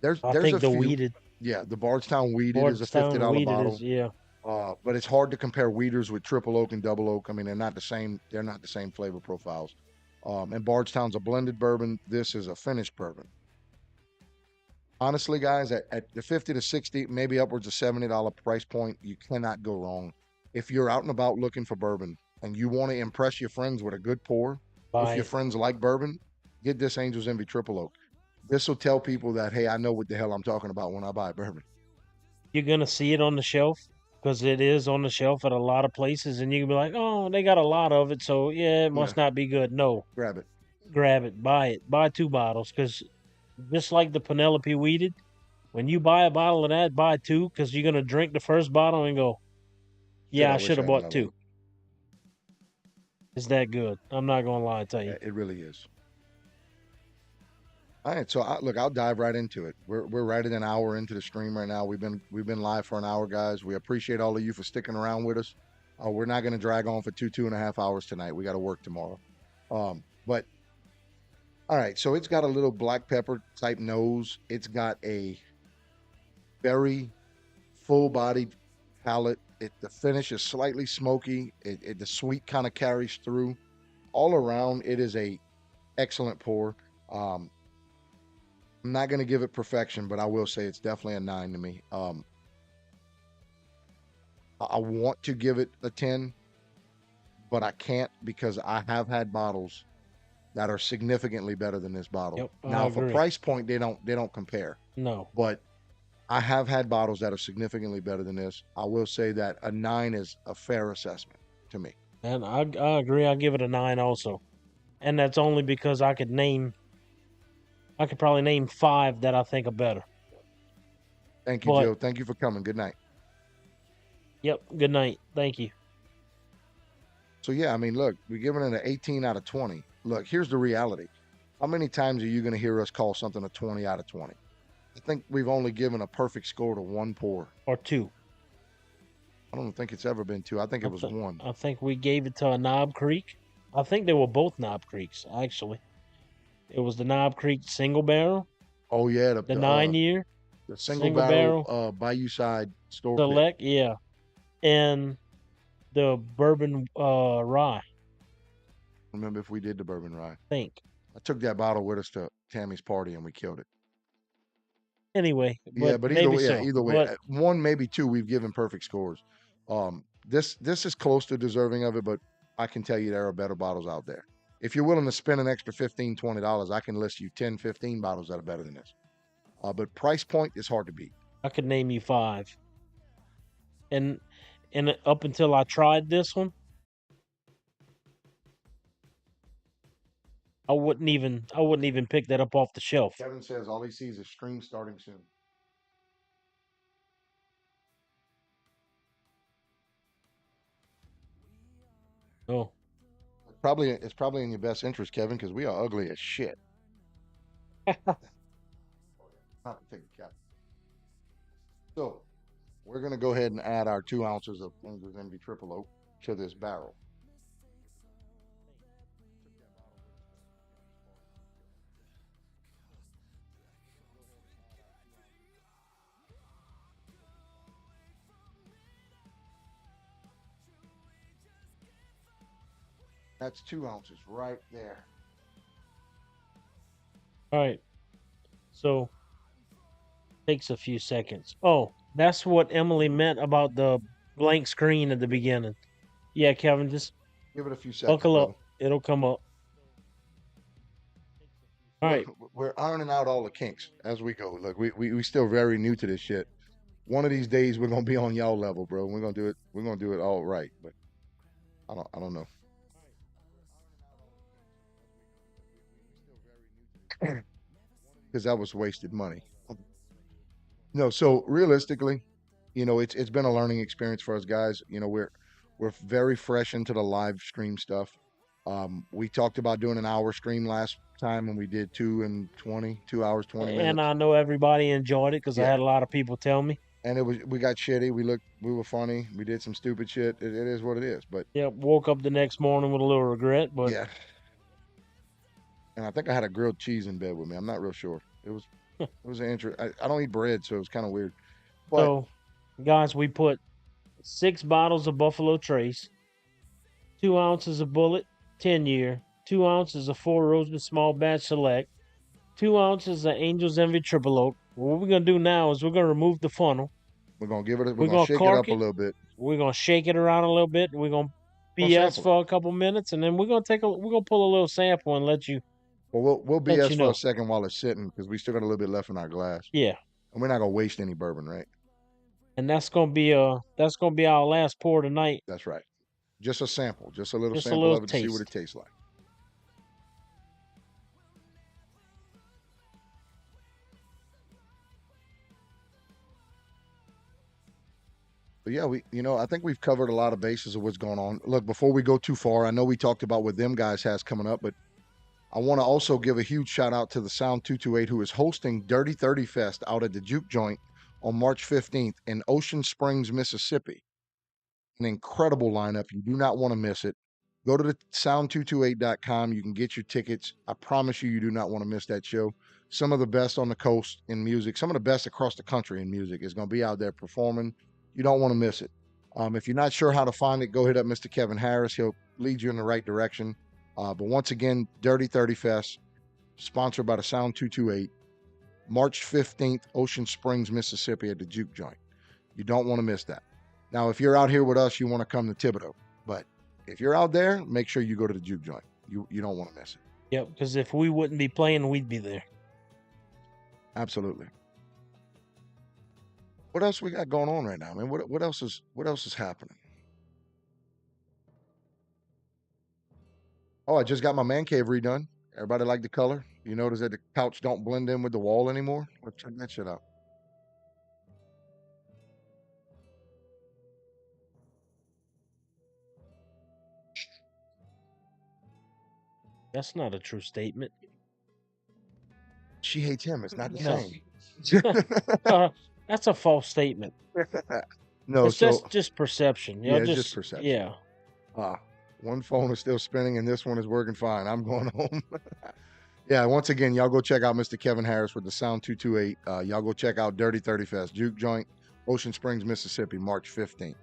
Speaker 1: There's
Speaker 2: I
Speaker 1: there's
Speaker 2: think
Speaker 1: a
Speaker 2: the
Speaker 1: few.
Speaker 2: weeded,
Speaker 1: Yeah, the Bardstown Weeded is a
Speaker 2: Bardstown
Speaker 1: $50
Speaker 2: weeded
Speaker 1: bottle.
Speaker 2: is, yeah.
Speaker 1: But it's hard to compare Weeders with Triple Oak and Double Oak. I mean, they're not the same. They're not the same flavor profiles. And Bardstown's a blended bourbon. This is a finished bourbon. Honestly, guys, at the 50 to 60, maybe upwards of $70 price point, you cannot go wrong. If you're out and about looking for bourbon and you want to impress your friends with a good pour, if your
Speaker 2: Buy
Speaker 1: friends like bourbon, get this Angel's Envy Triple Oak. This will tell people that, hey, I know what the hell I'm talking about when I buy bourbon.
Speaker 2: You're gonna see it on the shelf because it is on the shelf at a lot of places, and you can be like, "Oh, they got a lot of it, so yeah, it
Speaker 1: Yeah,
Speaker 2: must not be good." No,
Speaker 1: grab it.
Speaker 2: grab it, buy 2 bottles, because just like the Penelope weeded, when you buy a bottle of that, buy 2, because you're gonna drink the first bottle and go,
Speaker 1: Shit,
Speaker 2: "Yeah,
Speaker 1: I
Speaker 2: I
Speaker 1: wish
Speaker 2: should
Speaker 1: I
Speaker 2: have
Speaker 1: had
Speaker 2: bought
Speaker 1: another
Speaker 2: 2."
Speaker 1: one.
Speaker 2: It's that good. I'm not gonna lie to you.
Speaker 1: Yeah, it really is. All right, so look, I'll dive right into it. We're right at an hour into the stream right now. We've been live for an hour, guys. We appreciate all of you for sticking around with us. We're not going to drag on for 2.5 hours tonight. We got to work tomorrow. But all right, so it's got a little black pepper type nose. It's got a very full-bodied palate. The finish is slightly smoky. The sweet kind of carries through. All around, it is a excellent pour. I'm not going to give it perfection, but I will say it's definitely a 9 to me. I want to give it a 10, but I can't because I have had bottles that are significantly better than this bottle.
Speaker 2: Yep, I
Speaker 1: Now, for
Speaker 2: agree.
Speaker 1: price point, they don't compare,
Speaker 2: No,
Speaker 1: but I have had bottles that are significantly better than this. I will say that a 9 is a fair assessment to me.
Speaker 2: and I agree. I give it a 9 also, and that's only because I could probably name 5 that I think are better.
Speaker 1: Thank you,
Speaker 2: But
Speaker 1: Joe. Thank you for coming. Good night.
Speaker 2: yep, good night. Thank you.
Speaker 1: So yeah, I mean, look, we're giving it an 18 out of 20. Look, here's the reality. How many times are you going to hear us call something a 20 out of 20? I think we've only given a perfect score to 1 pour.
Speaker 2: Or 2.
Speaker 1: I don't think it's ever been 2. I think it was 1.
Speaker 2: I think we gave it to a Knob Creek. I think they were both Knob Creeks, actually. It was the Knob Creek single barrel,
Speaker 1: Oh yeah,
Speaker 2: the 9-year
Speaker 1: the single
Speaker 2: single
Speaker 1: barrel Bayou Side store pick.
Speaker 2: select, yeah, and the bourbon rye.
Speaker 1: Remember if we did the bourbon rye?
Speaker 2: I think.
Speaker 1: I took that bottle with us to Tammy's party and we killed it.
Speaker 2: Anyway,
Speaker 1: Yeah, but either
Speaker 2: maybe
Speaker 1: way,
Speaker 2: so.
Speaker 1: either way,
Speaker 2: But
Speaker 1: 1 maybe 2 we've given perfect scores. This is close to deserving of it, but I can tell you there are better bottles out there. If you're willing to spend an extra $15, $20, I can list you 10, 15 bottles that are better than this. But price point is hard to beat.
Speaker 2: I could name you 5. And up until I tried this one, I wouldn't even pick that up off the shelf.
Speaker 1: Kevin says all he sees is stream starting soon.
Speaker 2: Oh,
Speaker 1: It's probably in your best interest, Kevin, because we are ugly as shit. Not to take a cap. So we're gonna go ahead and add our 2 ounces of Angel's Envy Triple Oak to this barrel. That's 2 ounces right there.
Speaker 2: all right. So takes a few seconds. Oh, that's what Emily meant about the blank screen at the beginning. Yeah, Kevin, just
Speaker 1: Give it a few seconds.
Speaker 2: buckle up.
Speaker 1: Brother.
Speaker 2: It'll come up. All
Speaker 1: we're
Speaker 2: right.
Speaker 1: we're ironing out all the kinks as we go. Look, we still very new to this shit. One of these days we're gonna be on y'all level, bro. We're gonna do it. We're gonna do it all right. But I don't know. Because that was wasted money. No, so realistically, it's been a learning experience for us guys. We're very fresh into the live stream stuff. We talked about doing an hour stream last time, and we did 2 hours 20
Speaker 2: And
Speaker 1: minutes.
Speaker 2: I know everybody enjoyed it because I
Speaker 1: Yeah,
Speaker 2: had a lot of people tell me.
Speaker 1: and we got shitty. We were funny. We did some stupid shit. It is what it is. But
Speaker 2: Yep, woke up the next morning with a little regret, but
Speaker 1: yeah, and I think I had a grilled cheese in bed with me. I'm not real sure. It was an interest. I don't eat bread, so it was kind of weird. But
Speaker 2: so guys, we put 6 bottles of Buffalo Trace, 2 ounces of Bullet 10-year, 2 ounces of Four Roses Small Batch Select, 2 ounces of Angel's Envy Triple Oak. What we're gonna do now is we're gonna remove the funnel.
Speaker 1: we're gonna give it. We're
Speaker 2: We're
Speaker 1: gonna
Speaker 2: gonna
Speaker 1: shake it
Speaker 2: cork
Speaker 1: up a
Speaker 2: it.
Speaker 1: little bit.
Speaker 2: We're gonna shake it around a little bit. We're gonna
Speaker 1: Gonna
Speaker 2: BS
Speaker 1: sample it.
Speaker 2: for a couple minutes, and then we're gonna pull a little sample and let you
Speaker 1: Well, we'll
Speaker 2: let
Speaker 1: BS
Speaker 2: you
Speaker 1: for a
Speaker 2: know.
Speaker 1: second while it's sitting because we still got a little bit left in our glass,
Speaker 2: Yeah,
Speaker 1: and we're not gonna waste any bourbon, right?
Speaker 2: and that's gonna be our last pour tonight.
Speaker 1: That's right. Just a sample, just a little
Speaker 2: Just a
Speaker 1: sample
Speaker 2: little
Speaker 1: of it to see what it
Speaker 2: taste.
Speaker 1: tastes like. But yeah, I think we've covered a lot of bases of what's going on. Look, before we go too far, I know we talked about what them guys has coming up, but I want to also give a huge shout out to the Sound 228 who is hosting Dirty 30 Fest out at the Juke Joint on March 15th in Ocean Springs, Mississippi. An incredible lineup. You do not want to miss it. Go to the sound228.com. You can get your tickets. I promise you, you do not want to miss that show. Some of the best on the coast in music, some of the best across the country in music is going to be out there performing. You don't want to miss it. If you're not sure how to find it, go hit up Mr. Kevin Harris. He'll lead you in the right direction. But once again, Dirty 30 Fest, sponsored by the Sound 228, March 15th, Ocean Springs, Mississippi at the Juke Joint. You don't want to miss that. Now, if you're out here with us, you want to come to Thibodeau. But if you're out there, make sure you go to the Juke Joint. You don't want to miss it.
Speaker 2: Yep, because if we wouldn't be playing, we'd be there.
Speaker 1: Absolutely. What else we got going on right now, man? What else is happening? Oh, I just got my man cave redone. Everybody like the color? You notice that the couch don't blend in with the wall anymore? Let's check that shit out.
Speaker 2: That's not a true statement.
Speaker 1: She hates him. It's not the
Speaker 2: No.
Speaker 1: same.
Speaker 2: That's a false statement.
Speaker 1: No,
Speaker 2: It's
Speaker 1: so
Speaker 2: just perception.
Speaker 1: yeah, it's just perception.
Speaker 2: Yeah.
Speaker 1: One phone is still spinning and this one is working fine. I'm going home. Yeah, once again, y'all go check out Mr. Kevin Harris with the Sound 228. Y'all go check out Dirty 30 Fest, Juke Joint, Ocean Springs, Mississippi, March 15th.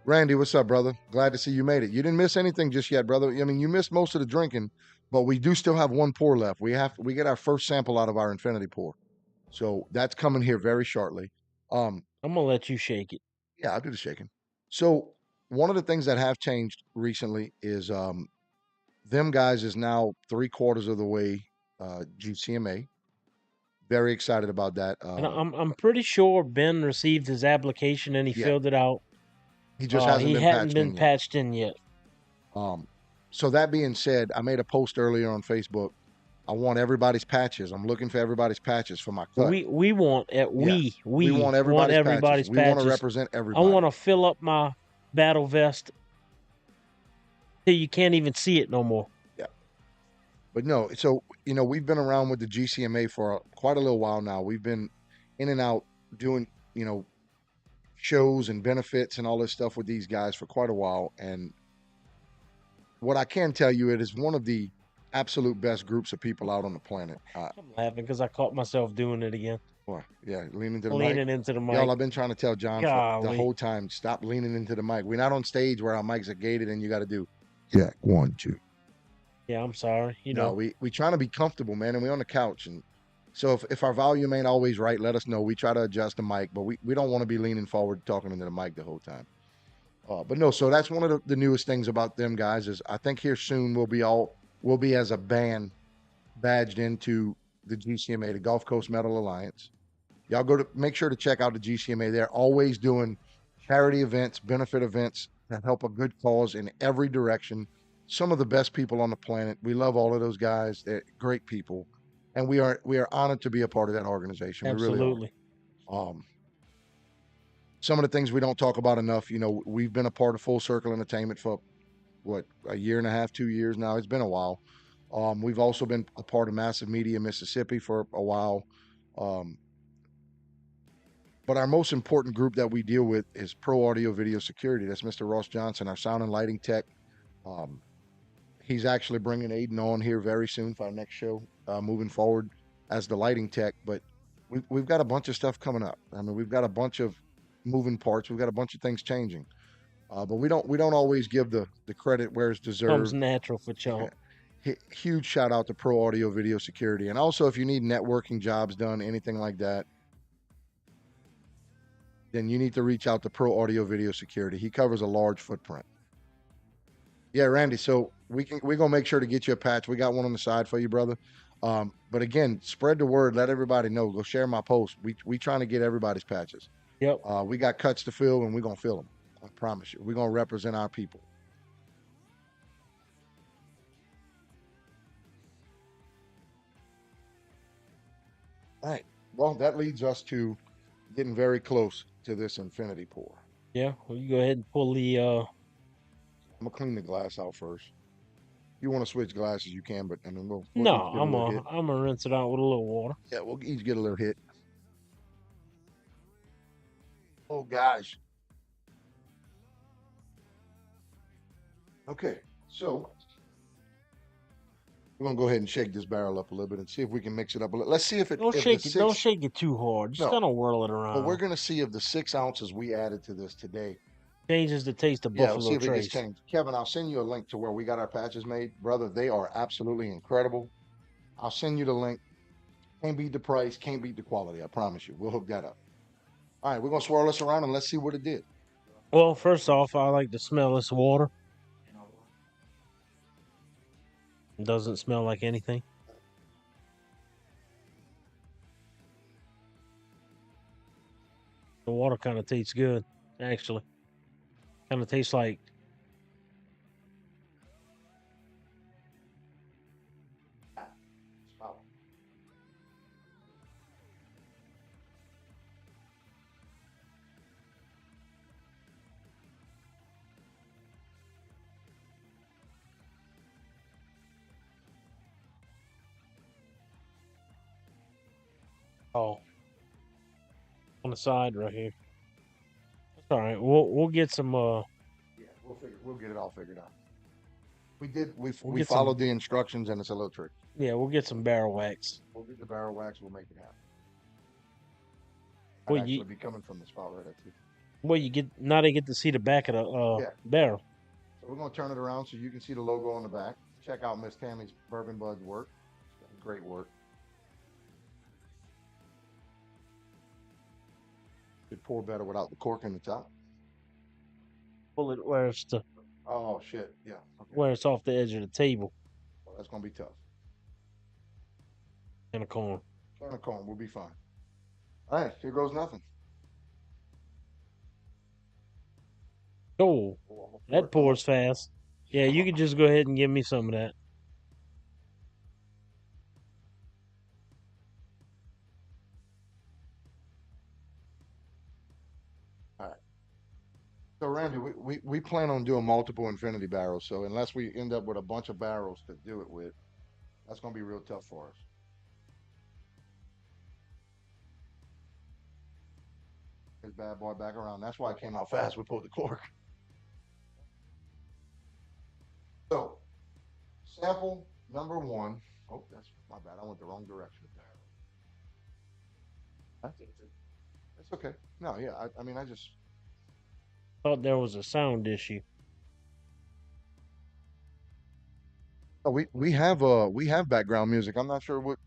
Speaker 1: Randy, what's up, brother? Glad to see you made it. You didn't miss anything just yet, brother. I mean, you missed most of the drinking, but we do still have one pour left. We get our first sample out of our Infinity pour. So that's coming here very shortly.
Speaker 2: I'm gonna let you shake it.
Speaker 1: Yeah, I'll do the shaking. So one of the things that have changed recently is them guys is now 3/4 of the way GCMA. Very excited about that.
Speaker 2: And I'm pretty sure Ben received his application and he
Speaker 1: Yeah.
Speaker 2: filled it out.
Speaker 1: He just hasn't
Speaker 2: He
Speaker 1: been
Speaker 2: hadn't
Speaker 1: patched
Speaker 2: been
Speaker 1: in yet.
Speaker 2: patched in yet.
Speaker 1: So that being said, I made a post earlier on Facebook. I want everybody's patches. I'm looking for everybody's patches for my cut.
Speaker 2: We want we
Speaker 1: want everybody's patches. We want to represent everybody.
Speaker 2: I want to fill up my battle vest till you can't even see it no more.
Speaker 1: Yeah. But no, so we've been around with the GCMA for quite a little while now. We've been in and out doing shows and benefits and all this stuff with these guys for quite a while. And what I can tell you, it is one of the absolute best groups of people out on the planet.
Speaker 2: I'm laughing because I caught myself doing it again.
Speaker 1: Boy, yeah, leaning to the
Speaker 2: Leaning
Speaker 1: mic.
Speaker 2: into the mic.
Speaker 1: Y'all, I've been trying to tell John for the
Speaker 2: Golly.
Speaker 1: whole time, stop leaning into the mic. We're not on stage where our mics are gated and you got to do Jack 1, 2.
Speaker 2: Yeah, I'm sorry.
Speaker 1: No, we trying to be comfortable, man, and we on the couch. And so if our volume ain't always right, let us know. We try to adjust the mic, but we don't want to be leaning forward talking into the mic the whole time. But no, so that's one of the newest things about them guys is I think here soon we'll be as a band badged into the GCMA, the Gulf Coast Metal Alliance. Y'all make sure to check out the GCMA. They're always doing charity events, benefit events that help a good cause in every direction. Some of the best people on the planet. We love all of those guys. They're great people, and we are honored to be a part of that organization. We really are.
Speaker 2: Absolutely.
Speaker 1: Um, some of the things we don't talk about enough. We've been a part of Full Circle Entertainment for what, a year and a half, 2 years now. It's been a while. We've also been a part of Massive Media Mississippi for a while. But our most important group that we deal with is Pro Audio Video Security. That's Mr. Ross Johnson, our sound and lighting tech. He's actually bringing Aiden on here very soon for our next show, moving forward as the lighting tech. But we've got a bunch of stuff coming up. I mean, we've got a bunch of moving parts. We've got a bunch of things changing. But we don't always give the credit where it's deserved.
Speaker 2: Comes natural for y'all.
Speaker 1: Huge shout out to Pro Audio Video Security. And also, if you need networking jobs done, anything like that, then you need to reach out to Pro Audio Video Security. He covers a large footprint. Yeah, Randy. So we're gonna make sure to get you a patch. We got one on the side for you, brother. But again, spread the word. Let everybody know. Go share my post. We trying to get everybody's patches.
Speaker 2: Yep.
Speaker 1: We got cuts to fill, and we're gonna fill them. I promise you. We're gonna represent our people. All right. Well, that leads us to getting very close to this infinity pour.
Speaker 2: Yeah. Well, you go ahead and pull the.
Speaker 1: I'm gonna clean the glass out first. If you want to switch glasses, you can, but I mean, we'll
Speaker 2: No,
Speaker 1: each get a little hit.
Speaker 2: I'm gonna rinse it out with a little water.
Speaker 1: Yeah, we'll each get a little hit. Oh gosh. Okay, so we're gonna go ahead and shake this barrel up a little bit and see if we can mix it up a little. Let's see if it.
Speaker 2: Don't
Speaker 1: if
Speaker 2: shake
Speaker 1: the
Speaker 2: it. Don't
Speaker 1: six,
Speaker 2: shake it too hard. Just
Speaker 1: No.
Speaker 2: kind of whirl it
Speaker 1: but
Speaker 2: around.
Speaker 1: we're gonna see if the 6 ounces we added to this today.
Speaker 2: Changes the taste of
Speaker 1: Yeah, we'll see
Speaker 2: Buffalo
Speaker 1: if it gets
Speaker 2: Trace.
Speaker 1: changed. Kevin, I'll send you a link to where we got our patches made, brother. They are absolutely incredible. I'll send you the link. Can't beat the price, can't beat the quality. I promise you. We'll hook that up. All right, we're gonna swirl this around and let's see what it did.
Speaker 2: Well, first off, I like to smell this water. It doesn't smell like anything. The water kind of tastes good, actually. Kind of tastes like on the side right here. That's all right. We'll get some.
Speaker 1: Yeah, we'll get it all figured out. We
Speaker 2: We'll
Speaker 1: we
Speaker 2: get some-
Speaker 1: followed the instructions and it's a little trick.
Speaker 2: Yeah, we'll get some barrel wax.
Speaker 1: We'll get the barrel wax, we'll make it happen.
Speaker 2: Well,
Speaker 1: I'd
Speaker 2: you-
Speaker 1: actually be coming from the spot right at you.
Speaker 2: Well, now they get to see the back of the
Speaker 1: Yeah.
Speaker 2: barrel.
Speaker 1: So we're gonna turn it around so you can see the logo on the back. Check out Miss Tammy's Bourbon Budz work. Great work. Could pour better without the cork in the top.
Speaker 2: Pull it where it's
Speaker 1: Oh shit, yeah. Okay.
Speaker 2: where it's off the edge of the table
Speaker 1: Well, that's gonna be tough.
Speaker 2: in a corner.
Speaker 1: Turn a corn, we'll be fine. All right, here goes nothing.
Speaker 2: Oh, that pours fast. Yeah, you can just go ahead and give me some of that.
Speaker 1: So Randy, we plan on doing multiple infinity barrels. So unless we end up with a bunch of barrels to do it with, that's gonna be real tough for us. This bad boy back around. That's why it came out fast. We pulled the cork. So sample number 1. Oh, that's my bad. I went the wrong direction. That's okay. No, yeah. I mean, I just.
Speaker 2: Thought there was a sound issue.
Speaker 1: Oh, we have background music. I'm not sure what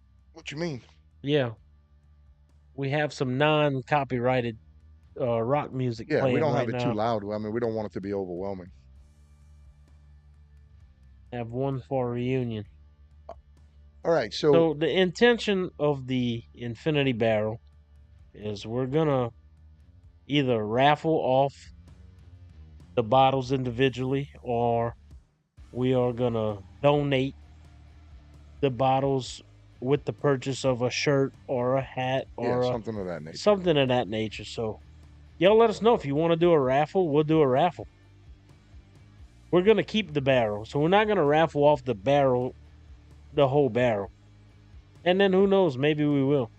Speaker 1: you mean.
Speaker 2: Yeah, we have some non-copyrighted rock music
Speaker 1: Yeah,
Speaker 2: playing
Speaker 1: we don't
Speaker 2: right
Speaker 1: have it
Speaker 2: now.
Speaker 1: too loud. I mean, we don't want it to be overwhelming.
Speaker 2: Have one for a reunion.
Speaker 1: All right. So
Speaker 2: So the intention of the infinity barrel is we're gonna either raffle off the bottles individually, or we are gonna donate the bottles with the purchase of a shirt or a hat
Speaker 1: yeah,
Speaker 2: or
Speaker 1: something of that nature.
Speaker 2: something of that nature. So y'all let us know if you want to do a raffle. We'll do a raffle. We're gonna keep the barrel, so we're not gonna raffle off the barrel, the whole barrel. And then who knows? Maybe we will.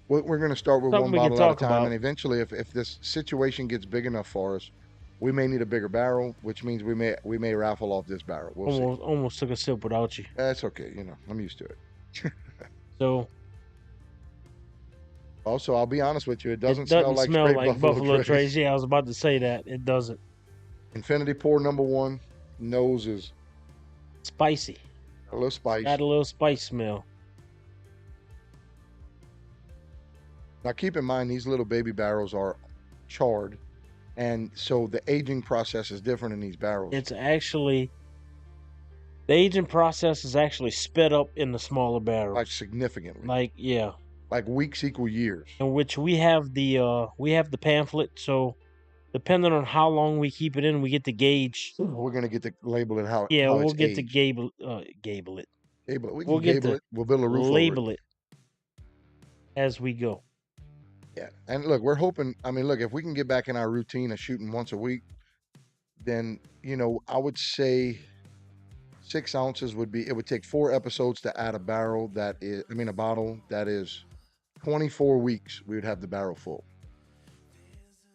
Speaker 1: We're going to start with
Speaker 2: Something
Speaker 1: one
Speaker 2: we can
Speaker 1: bottle at a
Speaker 2: talk
Speaker 1: time, and
Speaker 2: about.
Speaker 1: eventually, if this situation gets big enough for us, we may need a bigger barrel, which means we may raffle off this barrel. We'll see.
Speaker 2: Almost took a sip without you.
Speaker 1: That's okay. You know, I'm used to it.
Speaker 2: So
Speaker 1: Also, I'll be honest with you, it
Speaker 2: it
Speaker 1: doesn't smell
Speaker 2: doesn't
Speaker 1: like
Speaker 2: smell
Speaker 1: straight
Speaker 2: like
Speaker 1: Buffalo Trace.
Speaker 2: Trace. Yeah, I was about to say that. It doesn't.
Speaker 1: Infinity Pour number 1 nose is
Speaker 2: Spicy.
Speaker 1: a little spice.
Speaker 2: Got a little spice smell.
Speaker 1: Now, keep in mind, these little baby barrels are charred, and so the aging process is different in these barrels.
Speaker 2: It's actually the aging process is actually sped up in the smaller barrels.
Speaker 1: Like significantly.
Speaker 2: Like yeah.
Speaker 1: Like weeks equal years.
Speaker 2: In which we have the pamphlet, so depending on how long we keep it in, we get to gauge.
Speaker 1: We're gonna get to label it how.
Speaker 2: Yeah,
Speaker 1: how
Speaker 2: we'll
Speaker 1: it's
Speaker 2: get to
Speaker 1: aged.
Speaker 2: gable it.
Speaker 1: Gable it. We
Speaker 2: We'll
Speaker 1: can
Speaker 2: get
Speaker 1: gable
Speaker 2: to
Speaker 1: it. We'll build a roof
Speaker 2: label
Speaker 1: over it.
Speaker 2: it as we go.
Speaker 1: Yeah, and look, we're hoping. I mean, look, if we can get back in our routine of shooting once a week, then I would say 6 ounces would be. It would take 4 episodes to add a barrel that is. I mean, a bottle that is 24 weeks. We would have the barrel full.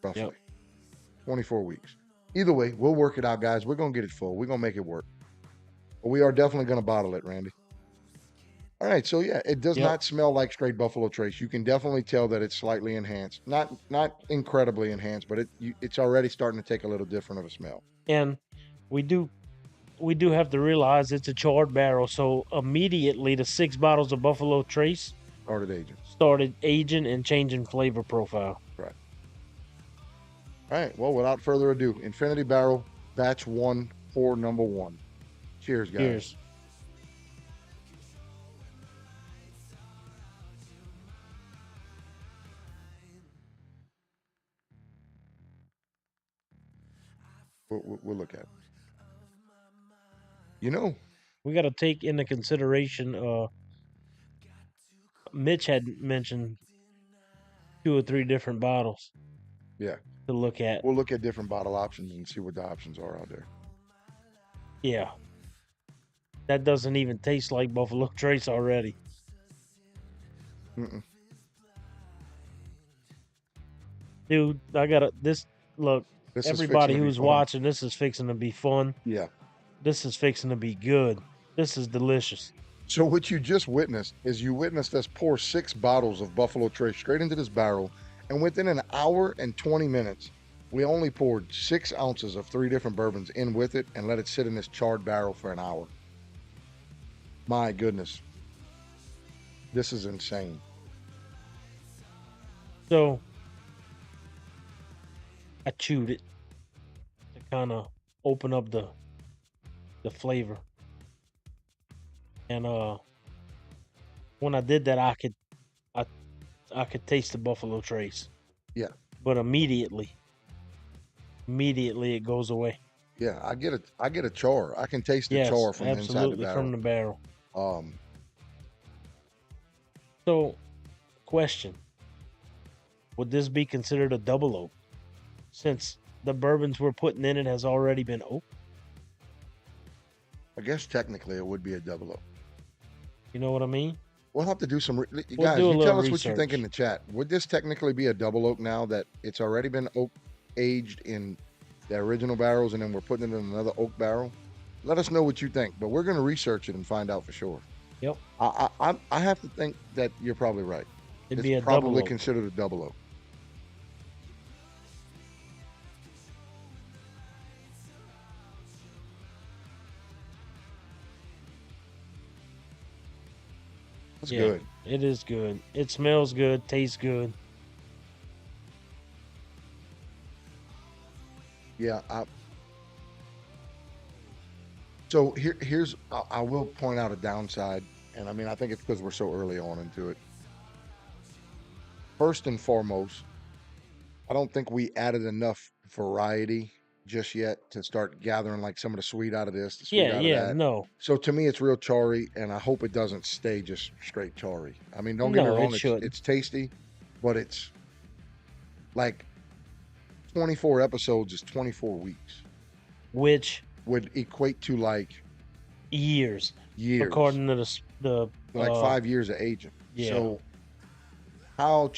Speaker 1: Roughly.
Speaker 2: Yep.
Speaker 1: 24 weeks. Either way, we'll work it out, guys. We're gonna get it full. We're gonna make it work. But we are definitely gonna bottle it, Randy. All right, so yeah, it does
Speaker 2: Yep.
Speaker 1: not smell like straight Buffalo Trace. You can definitely tell that it's slightly enhanced, not incredibly enhanced, but it's already starting to take a little different of a smell.
Speaker 2: And we do have to realize it's a charred barrel, so immediately the 6 bottles of Buffalo Trace started aging and changing flavor profile.
Speaker 1: Right. All right. Well, without further ado, Infinity Barrel Batch 1 pour number 1. Cheers, guys.
Speaker 2: Cheers.
Speaker 1: We'll look at it.
Speaker 2: We got to take into consideration. Mitch had mentioned 2 or 3 different bottles.
Speaker 1: Yeah.
Speaker 2: To look at.
Speaker 1: We'll look at different bottle options and see what the options are out there.
Speaker 2: Yeah. That doesn't even taste like Buffalo Trace already.
Speaker 1: Mm-mm.
Speaker 2: Dude, I gotta look. Everybody who's watching, this is fixing to be fun.
Speaker 1: Yeah.
Speaker 2: This is fixing to be good. This is delicious.
Speaker 1: So what you just witnessed is us pour 6 bottles of Buffalo Trace straight into this barrel, and within an hour and 20 minutes, we only poured 6 ounces of 3 different bourbons in with it and let it sit in this charred barrel for an hour. My goodness. This is insane.
Speaker 2: So I chewed it to kind of open up the flavor. And when I did that, I could taste the Buffalo Trace.
Speaker 1: Yeah.
Speaker 2: But immediately it goes away.
Speaker 1: Yeah, I get a char. I can taste the char from inside the barrel.
Speaker 2: From the barrel. So, question. Would this be considered a double oak? Since the bourbons we're putting in it has already been oaked?
Speaker 1: I guess technically it would be a double oak.
Speaker 2: You know what I mean?
Speaker 1: We'll have to do some...
Speaker 2: We'll
Speaker 1: guys,
Speaker 2: do
Speaker 1: you tell us
Speaker 2: research.
Speaker 1: what you think in the chat. Would this technically be a double oak now that it's already been oak aged in the original barrels and then we're putting it in another oak barrel? Let us know what you think, but we're going to research it and find out for sure.
Speaker 2: Yep.
Speaker 1: I have to think that you're probably right.
Speaker 2: It'd
Speaker 1: it's
Speaker 2: be a
Speaker 1: probably
Speaker 2: double oak.
Speaker 1: Considered a double oak. It's good.
Speaker 2: It is good. It smells good, tastes good.
Speaker 1: Yeah. So here's I will point out a downside, And I mean, I think it's because we're so early on into it. First and foremost, I don't think we added enough variety just yet to start gathering like some of the sweet out of this, the sweet
Speaker 2: Yeah,
Speaker 1: out of
Speaker 2: yeah,
Speaker 1: that.
Speaker 2: no,
Speaker 1: So to me, it's real charry, and I hope it doesn't stay just straight charry. I mean, don't get me
Speaker 2: no,
Speaker 1: wrong,
Speaker 2: it shouldn't.
Speaker 1: it's tasty, but it's like 24 episodes is 24 weeks,
Speaker 2: Which
Speaker 1: would equate to like
Speaker 2: years,
Speaker 1: years,
Speaker 2: according to the
Speaker 1: like 5 years of aging.
Speaker 2: yeah.
Speaker 1: So how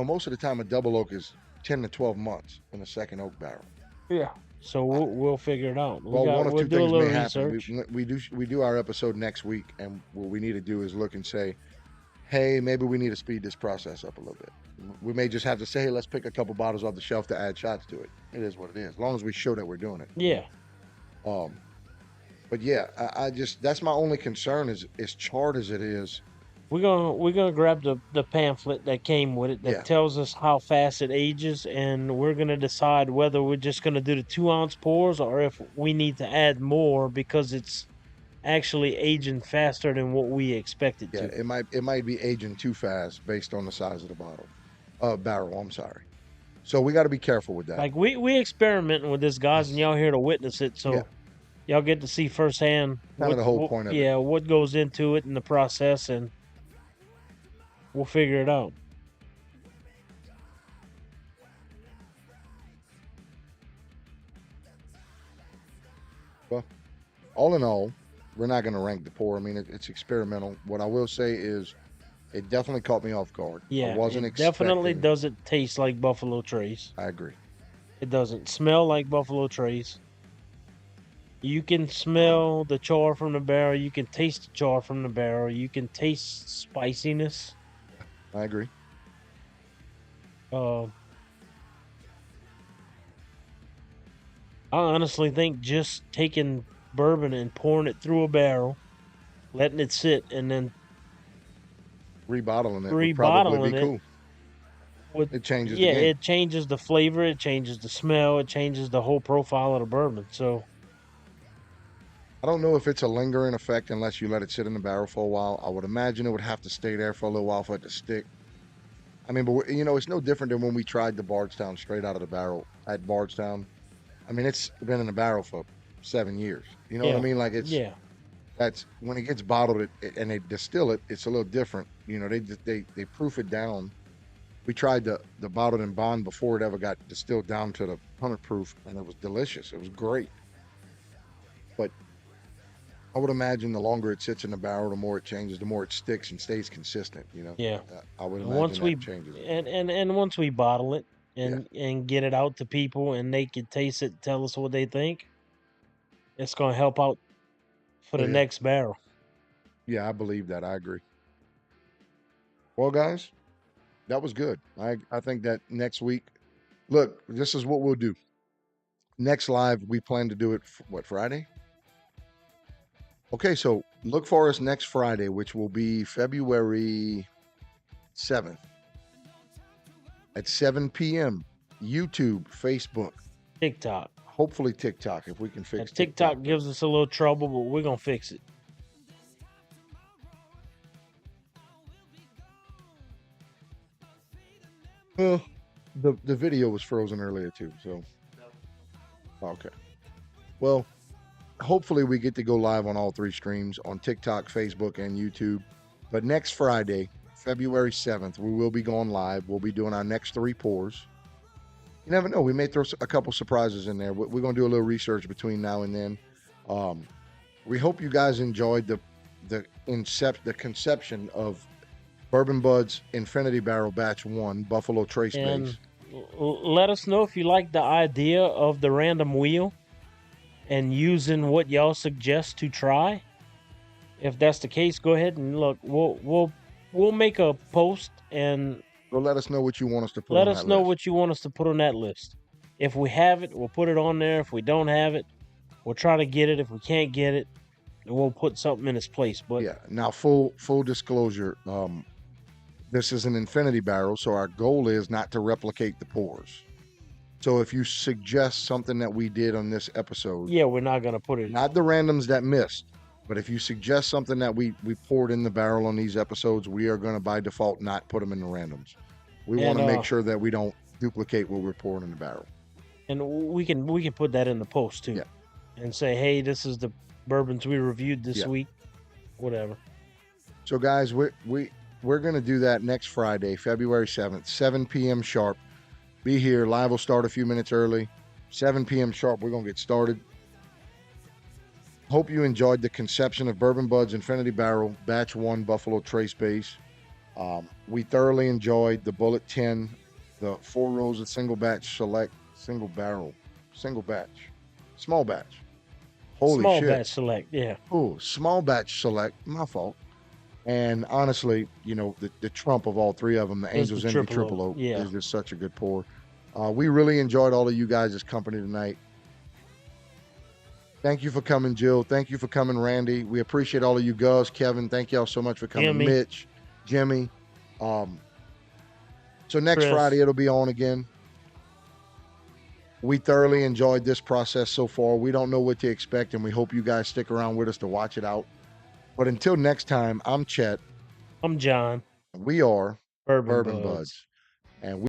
Speaker 1: most of the time a double oak is 10 to 12 months in a second oak barrel.
Speaker 2: Yeah. So we'll figure it out.
Speaker 1: Well, one of
Speaker 2: we'll
Speaker 1: two
Speaker 2: do a
Speaker 1: things
Speaker 2: little
Speaker 1: may happen.
Speaker 2: research.
Speaker 1: We do our episode next week, and what we need to do is look and say, hey, maybe we need to speed this process up a little bit. We may just have to say, hey, let's pick a couple bottles off the shelf to add shots to it. It is what it is, as long as we show that we're doing it.
Speaker 2: Yeah.
Speaker 1: But yeah, I just, that's my only concern is as charred as it is.
Speaker 2: We're gonna grab the pamphlet that came with it that
Speaker 1: Yeah.
Speaker 2: tells us how fast it ages, and we're gonna decide whether we're just gonna do the 2-ounce pours or if we need to add more because it's actually aging faster than what we expected
Speaker 1: Yeah,
Speaker 2: to.
Speaker 1: it might be aging too fast based on the size of the barrel. I'm sorry. So we got to be careful with that.
Speaker 2: Like we experimenting with this, guys, and y'all here to witness it, so
Speaker 1: Yeah.
Speaker 2: y'all get to see firsthand.
Speaker 1: Kind of the whole point of it.
Speaker 2: Yeah, what goes into it in the process, and we'll figure it out.
Speaker 1: Well, all in all, we're not going to rank the pour. I mean, it's experimental. What I will say is, it definitely caught me off guard.
Speaker 2: Yeah,
Speaker 1: I wasn't
Speaker 2: it definitely
Speaker 1: expecting.
Speaker 2: doesn't taste like Buffalo Trace.
Speaker 1: I agree.
Speaker 2: It doesn't smell like Buffalo Trace. You can smell the char from the barrel. You can taste the char from the barrel. You can taste spiciness.
Speaker 1: I agree.
Speaker 2: I honestly think just taking bourbon and pouring it through a barrel, letting it sit, and then
Speaker 1: Rebottling it would probably
Speaker 2: Rebottling
Speaker 1: be
Speaker 2: it
Speaker 1: cool.
Speaker 2: would,
Speaker 1: It changes
Speaker 2: yeah,
Speaker 1: the game.
Speaker 2: it changes the flavor, it changes the smell, it changes the whole profile of the bourbon. So
Speaker 1: I don't know if it's a lingering effect unless you let it sit in the barrel for a while. I would imagine it would have to stay there for a little while for it to stick. I mean, but it's no different than when we tried the Bardstown straight out of the barrel at Bardstown. I mean, it's been in the barrel for 7 years. You know what I
Speaker 2: Yeah.
Speaker 1: mean? Like
Speaker 2: yeah,
Speaker 1: that's when it gets bottled and they distill it. It's a little different. They proof it down. We tried the bottled and bond before it ever got distilled down to the 100 proof, and it was delicious. It was great. But I would imagine the longer it sits in the barrel, the more it changes, the more it sticks and stays consistent.
Speaker 2: yeah.
Speaker 1: I would
Speaker 2: And
Speaker 1: imagine
Speaker 2: once we
Speaker 1: that changes.
Speaker 2: and once we bottle it and get it out to people and they can taste it, tell us what they think, it's gonna help out for the
Speaker 1: Yeah.
Speaker 2: next barrel.
Speaker 1: Yeah, I believe that. I agree. Well, guys, that was good. I think that next week, look, this is what we'll do. Next live, we plan to do it, Friday? Okay, so look for us next Friday, which will be February 7th at 7 p.m. YouTube, Facebook,
Speaker 2: TikTok.
Speaker 1: hopefully TikTok, if we can
Speaker 2: And
Speaker 1: fix
Speaker 2: TikTok gives us a little trouble, but we're gonna fix it.
Speaker 1: Well, the video was frozen earlier too, so okay. Well, hopefully we get to go live on all three streams on TikTok, Facebook, and YouTube. But next Friday, February 7th, we will be going live. We'll be doing our next 3 pours. You never know. We may throw a couple surprises in there. We're going to do a little research between now and then. We hope you guys enjoyed the conception of Bourbon Budz Infinity Barrel Batch 1 Buffalo Trace
Speaker 2: And
Speaker 1: Base.
Speaker 2: let us know if you like the idea of the random wheel and using what y'all suggest to try. If that's the case, go ahead and look. We'll make a post and
Speaker 1: So let us know what you want us to put
Speaker 2: let
Speaker 1: on
Speaker 2: us
Speaker 1: that
Speaker 2: know
Speaker 1: list.
Speaker 2: what you want us to put on that list. If we have it, we'll put it on there. If we don't have it, we'll try to get it. If we can't get it, we'll put something in its place. But
Speaker 1: Yeah. Now, full disclosure, this is an infinity barrel, so our goal is not to replicate the pours. So if you suggest something that we did on this episode,
Speaker 2: yeah, we're not gonna put it.
Speaker 1: not the randoms that missed, But if you suggest something that we poured in the barrel on these episodes, we are going to by default not put them in the randoms. We want to make sure that we don't duplicate what we're pouring in the barrel.
Speaker 2: And we can put that in the post too, and say, hey, this is the bourbons we reviewed this week, whatever.
Speaker 1: So guys, we're going to do that next Friday, February 7th, 7 p.m. sharp. Be here. Live will start a few minutes early. 7 p.m. sharp. We're going to get started. Hope you enjoyed the conception of Bourbon Budz Infinity Barrel Batch 1 Buffalo Trace Base. We thoroughly enjoyed the Bullet 10, the 4 rows of single batch select, single barrel, single batch, small batch. Holy
Speaker 2: small
Speaker 1: shit.
Speaker 2: Batch select, yeah.
Speaker 1: Oh, small batch select, my fault. And honestly, you know, the trump of all three of them, the Angel's Envy Triple Oak, is just such a good pour. We really enjoyed all of you guys' company tonight. Thank you for coming, Jill. Thank you for coming, Randy. We appreciate all of you guys. Kevin, thank y'all so much for coming.
Speaker 2: Jimmy.
Speaker 1: Mitch, Jimmy. So next
Speaker 2: Chris.
Speaker 1: Friday, it'll be on again. We thoroughly enjoyed this process so far. We don't know what to expect, and we hope you guys stick around with us to watch it out. But until next time, I'm Chet.
Speaker 2: I'm John.
Speaker 1: We are
Speaker 2: Bourbon
Speaker 1: Budz.
Speaker 2: Budz.
Speaker 1: And we